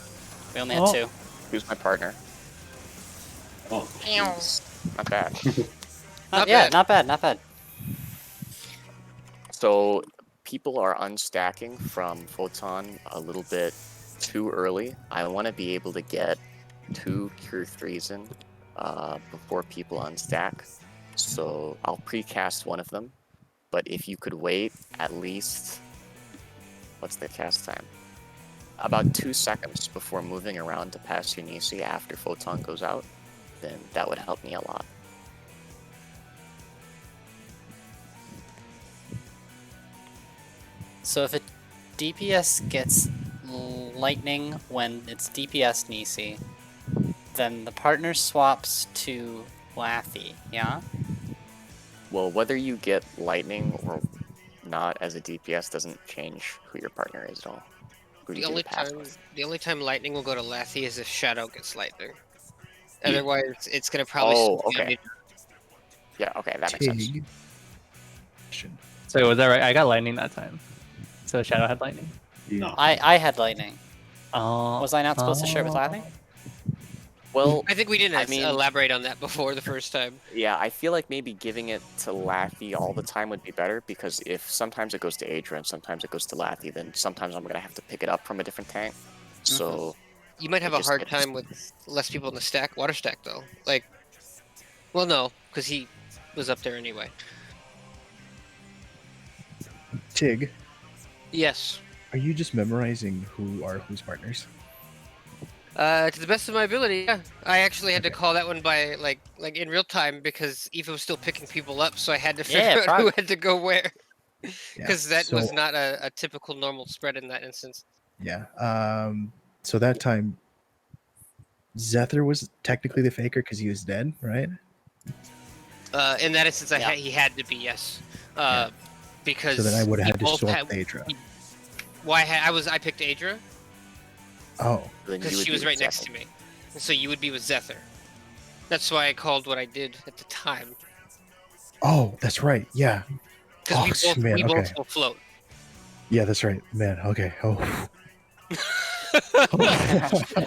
We only had Oh. 2. Who's my partner? Oh, Ew. Not bad. Not Yeah, bad. not bad, not bad. So people are unstacking from Photon a little bit too early. I want to be able to get 2 Cure 3s in before people unstack. So I'll precast one of them. But if you could wait at least... What's the cast time? About 2 seconds before moving around to pass Unisi after Photon goes out, then that would help me a lot. So if a DPS gets Lightning when it's DPS Nisi, then the partner swaps to Laffy, yeah? Well, whether you get lightning or not as a DPS doesn't change who your partner is at all. Who do The you do only the pass time with? the only time lightning will go to Lathy is if Shadow gets lightning. Otherwise, it's gonna probably. Oh, still be okay. under- Yeah, okay, that makes sense. Tig. Question. So was that right? I got lightning that time. So Shadow had lightning. No. I had lightning. Oh. Was I not supposed to share with Lavi? Well, I think we didn't I mean- elaborate on that before the first time. yeah, I feel like maybe giving it to Laffy all the time would be better, because if sometimes it goes to Adra and sometimes it goes to Laffy, then sometimes I'm gonna have to pick it up from a different tank. So You might have It a just hard gets- time with less people in the stack, water stack though. Like, well, no, because he was up there anyway. Tig, Yes. are you just memorizing who are whose partners? To the best of my ability, yeah. I actually had to Okay. call that one by like in real time because Eva was still picking people up, so I had to Yeah, figure out who Prog. had to go where. Yeah. Because that so, was not a typical normal spread in that instance. Yeah. So that time, Zether was technically the faker because he was dead, right? In that instance, Yeah. he had to be, yes. Yeah. Because So then I would have we had to both swap had- Adra. Why I picked Adra Oh, then you because would she be was with right next Zephyr. to me. And so you would be with Zether. That's why I called what I did at the time. oh, that's right. Yeah, Because Oh, man, we both okay. will float. yeah, that's right. Man, okay. Oh,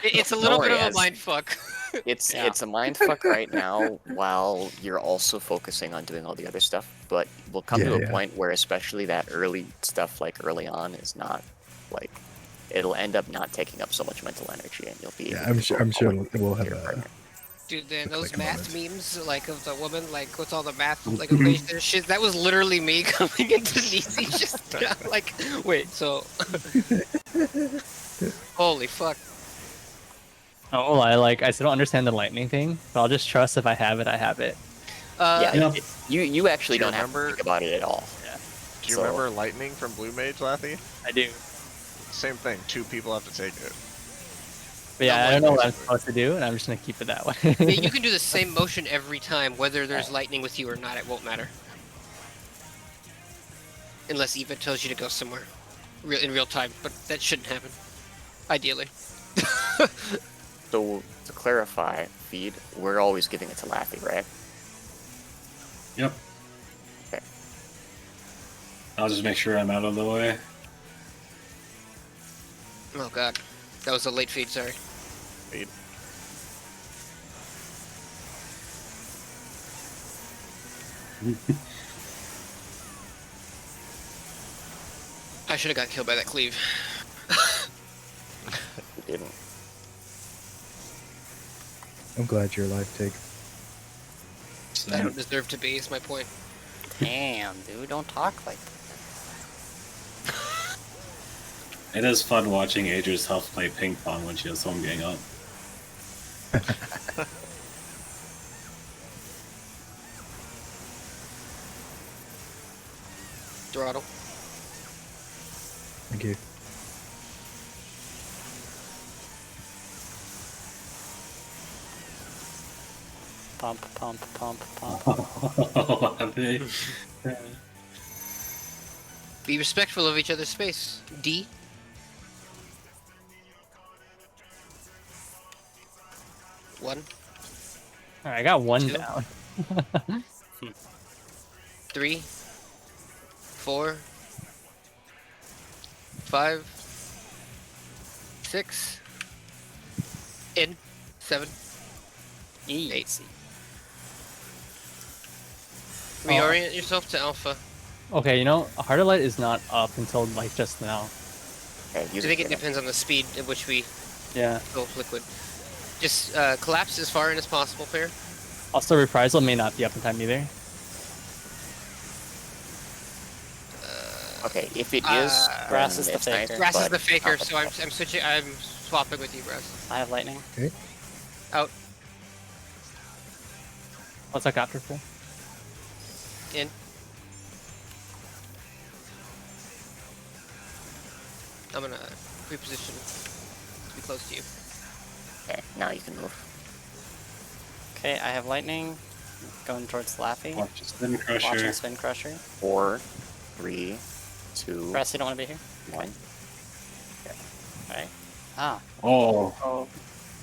It's a little bit of a Whereas- mind fuck. It's Yeah. it's a mindfuck right now while you're also focusing on doing all the other stuff, but we'll come to Yeah, a yeah. point where especially that early stuff like early on is not like it'll end up not taking up so much mental energy and you'll be yeah. able I'm to sure. go I'm sure forward we'll with have your a. partner. Dude, then Looks those like a math moment. memes, like of the woman, like what's all the math, like equations and shit. That was literally me coming into DC. Just like, wait, so holy fuck. Oh, I still don't understand the lightning thing, but I'll just trust if I have it, I have it. Yeah, Yeah. you actually Do you don't have to remember- think about it at all. Do you So- remember lightning from Blue Mage, Lathy? I do. Same thing. 2 people have to take it. But yeah, Not I don't know what I'm basically. supposed to do, and I'm just gonna keep it that way. Yeah, you can do the same motion every time, whether there's lightning with you or not. It won't matter, unless Eva tells you to go somewhere, in real time. But that shouldn't happen, ideally. So to clarify, feed, we're always giving it to Laffy, right? Yep. Okay. I'll just make sure I'm out of the way. Oh god, that was a late feed. Sorry. Feed. I should have got killed by that cleave. We didn't. I'm glad you're alive, Tig. I don't deserve to be. Is my point. Damn, dude, don't talk like that. It is fun watching Adra's health play ping pong when she has someone getting up. Throttle. Thank you. Pump, pump, pump, pump. Oh, have they? Be respectful of each other's space. D. One, Alright, I got one Two. down. 3, 4, 5, 6, in, 7. Easy. Reorient yourself to alpha. Okay, you know, Heart of Light is not up until like just now. Okay, I use think it again. depends on the speed at which we Yeah. go liquid. Just collapse as far in as possible, fair. Also, Reprisal may not be up in time either. Okay, if it is, Grass then is the it's nice, faker. Grass is but the faker, not so I'm switching. I'm swapping with you, Grass. I have lightning. Out, What's that after for? in. I'm gonna reposition to be close to you. Okay, now you can move. Okay, I have lightning. Going towards Laffy. Watch the spin Watching crusher. Spin Crusher. 4, 3, 2, Grass, you don't want to be here? 1. Alright. Ah. Oh, Oh.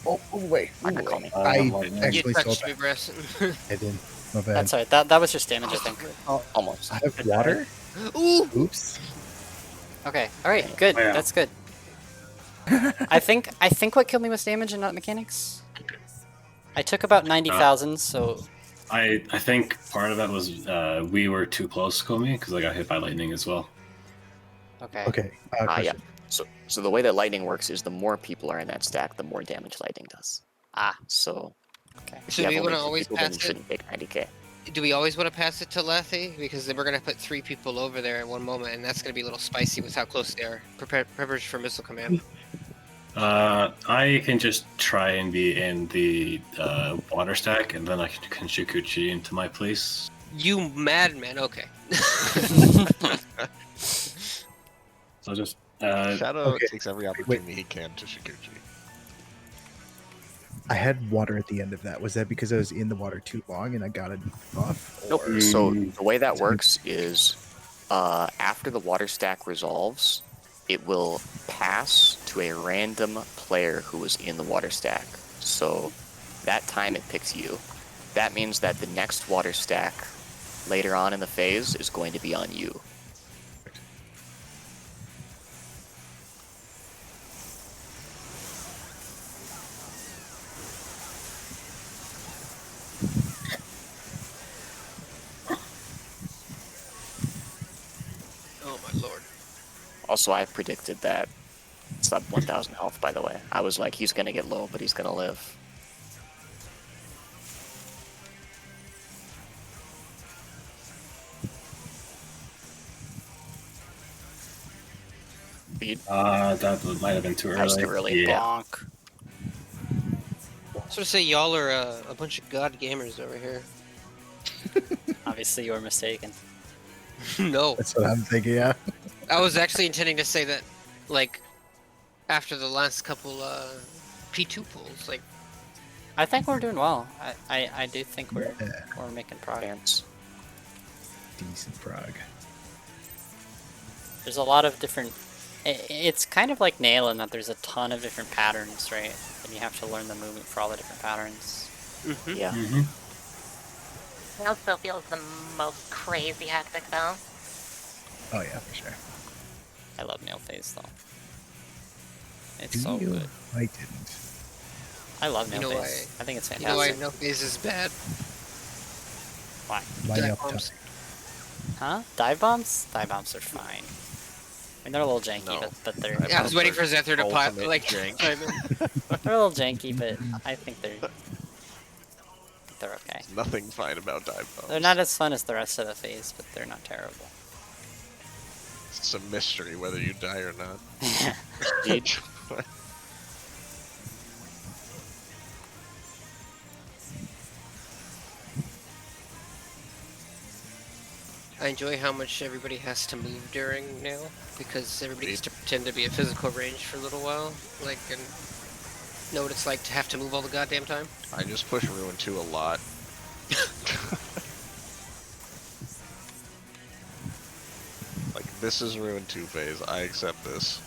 Oh, wait. Not gonna call me. I lightning. You actually saw touched me, that. Bress. I didn't. My bad. That's alright. That was just damage, I think. Almost. I have water. Ooh! Oops. Okay. All right. Good. Oh, yeah. That's good. I think what killed me was damage and not mechanics. I took about 90,000, so I think part of that was we were too close to Komi because I got hit by lightning as well. okay. Okay. Yeah. Question. So the way that lightning works is the more people are in that stack, the more damage lightning does. Ah. So Okay. if So you do have we only want to 2 always people, then pass you it? shouldn't take 90k. Do we always want to pass it to Lethe? Because then we're going to put 3 people over there at one moment, and that's going to be a little spicy with how close they are. Preppers for missile command. I can just try and be in the water stack, and then I can Shikuchi into my place. You madman. Okay. So just Shadow okay. takes every opportunity he can to Shikuchi. I had water at the end of that. Was that because I was in the water too long and I got it off? Nope. Or... So the way that works is after the water stack resolves, it will pass to a random player who was in the water stack. So that time it picks you. That means that the next water stack later on in the phase is going to be on you. Oh my lord. Also, I predicted that it's up 1,000 health, by the way. I was like, he's going to get low, but he's going to live. Speed. that might have been too That was early. too early. Yeah. Bonk. So to say, y'all are a bunch of god gamers over here. Obviously, you were mistaken. No. That's what I'm thinking, yeah. I was actually intending to say that, like, after the last couple P2 pulls, like, I think we're doing well. I do think we're Yeah. making progress. Dance. Decent Prog. There's a lot of different. It's kind of like Nail in that there's a ton of different patterns, right? And you have to learn the movement for all the different patterns. Yeah. Mm-hmm. It also feels the most crazy hectic though. Oh yeah, for sure. I love Nail Phase though. It's Do so you? good. I didn't. I love Nail You know Phase. I think it's you know why fantastic. no phase is bad? Why? Why Dive not bombs. toxic? Huh? Dive bombs? Dive bombs are fine. I mean, they're a little janky, No. but they're Dive Yeah, I was bombs waiting are for Zether to pop, ultimate like, jank. chime in. they're a little janky, but I think they're okay. Nothing fine about dive bombs. They're not as fun as the rest of the phase, but they're not terrible. It's a mystery whether you die or not. Speed. I enjoy how much everybody has to move during now, because everybody gets to pretend to be at physical range for a little while, like, and know what it's like to have to move all the goddamn time. I just push Ruin 2 a lot. Like, this is Ruin 2 phase. I accept this.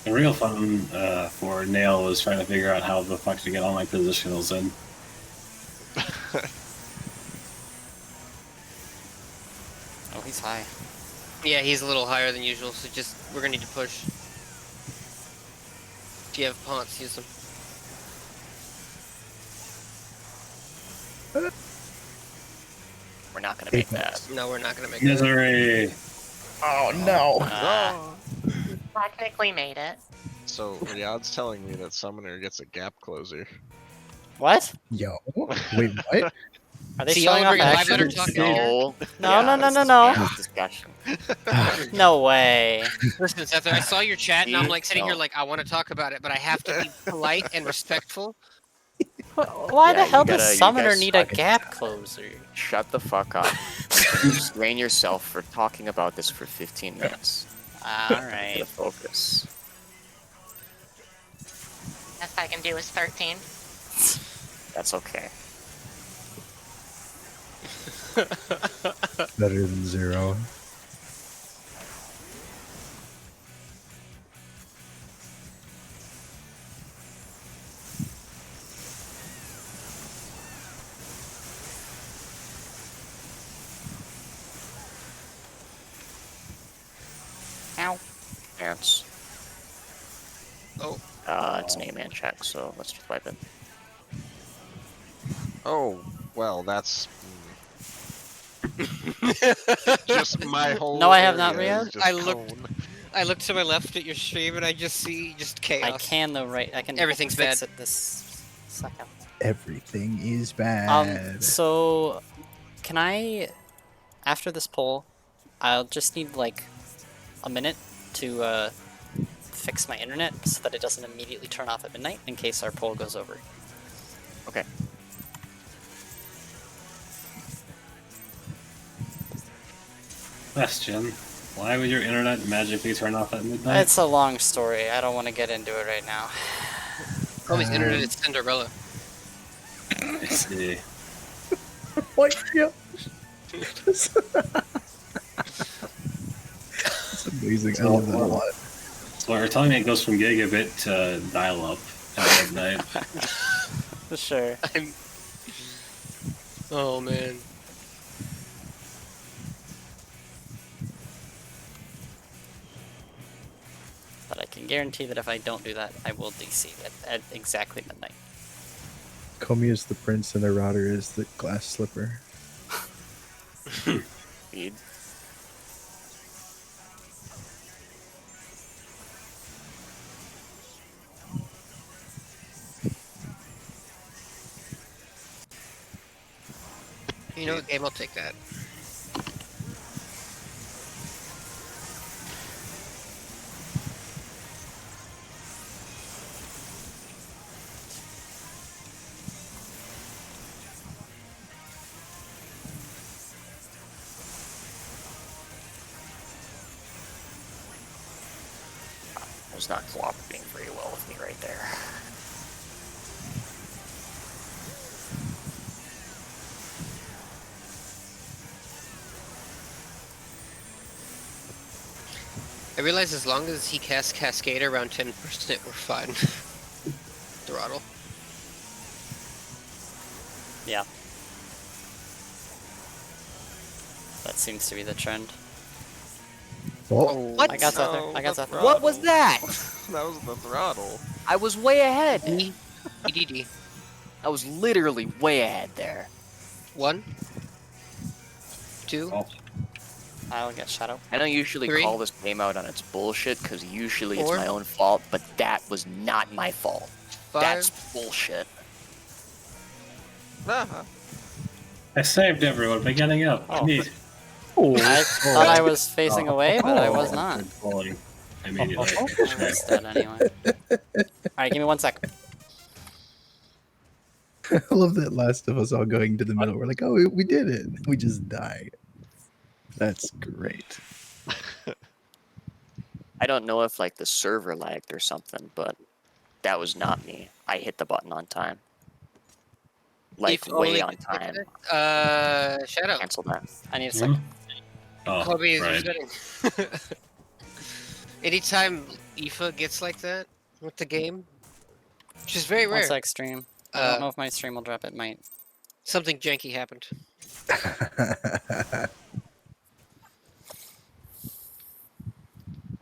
The real fun for Nail was trying to figure out how the fuck to get all my positionals in. Oh, he's high. Yeah, he's a little higher than usual, so just, we're gonna need to push. If you have Ponts, use them. We're not going to make that. No, we're not gonna make that. Misery! Oh no! Ah, Technically made it. So, Riyadh's telling me that Summoner gets a gap closer. what? Yo, wait, what? Are they See, y'all showing off bring a live letter actions? talk in here? No. No, no, this no, is no. bad discussion. No way. Listen, Seth, I saw your chat, and I'm like sitting here No. like, I want to talk about it, but I have to be polite and respectful. Why Yeah, the hell you does gotta- you Summoner guys need a fucking- gap closer? Shut the fuck up. Restrain yourself for talking about this for 15 minutes. Alright. Get a focus. Best I can do is 13. That's okay. Better than 0. Ow. Ants. Oh. It's an 8-man check, so let's just wipe it. Oh, well, that's just my whole. No, I have not, area is Rhea. just I looked- cone. I look to my left at your stream and I just see chaos. I can though, right? I can Everything's fix bad. it this second. Everything is bad. So can I, after this poll, I'll just need like a minute to fix my internet so that it doesn't immediately turn off at midnight in case our poll goes over. Okay. Question: why would your internet magically turn off at midnight? It's a long story. I don't want to get into it right now. Always internet is Cinderella. I see. What? Yeah. That's amazing. I love that a lot. So you're telling me it goes from gigabit to dial-up at midnight? Sure. Oh man. But I can guarantee that if I don't do that, I will DC at exactly midnight. Comey is the prince and their router is the glass slipper. Feed. You know what game? I'll take that. It's not cooperating very well with me right there. I realize as long as he casts Cascade around 10%, we're fine. Throttle. Yeah. That seems to be the trend. Oh, What? I got that there. I got the that there. What was that? That was the throttle. I was way ahead. EDD. I was literally way ahead there. 1, 2, Oh, I'll get Shadow. I don't usually 3. call this game out on its bullshit, because usually it's 4. my own fault, but that was not my fault. 5. That's bullshit. Uh-huh. I saved everyone by getting out. Oh. Neat. I thought I was facing away, but I was not. I'm falling immediately. I was dead anyway. Alright, give me 1 sec. I love that last of us all going to the middle. We're like, oh, we did it. We just died. That's great. I don't know if like the server lagged or something, but that was not me. I hit the button on time. Like If way only on could time. fix it. Shadow. Cancel that. I need a sec. Hmm? Oh, Kobe is right. resetting. Anytime Aoife gets like that with the game, which is very 1 rare, sec, stream. I don't know if my stream will drop. It might. something janky happened.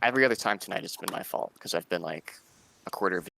Every other time tonight it's been my fault, because I've been like a quarter of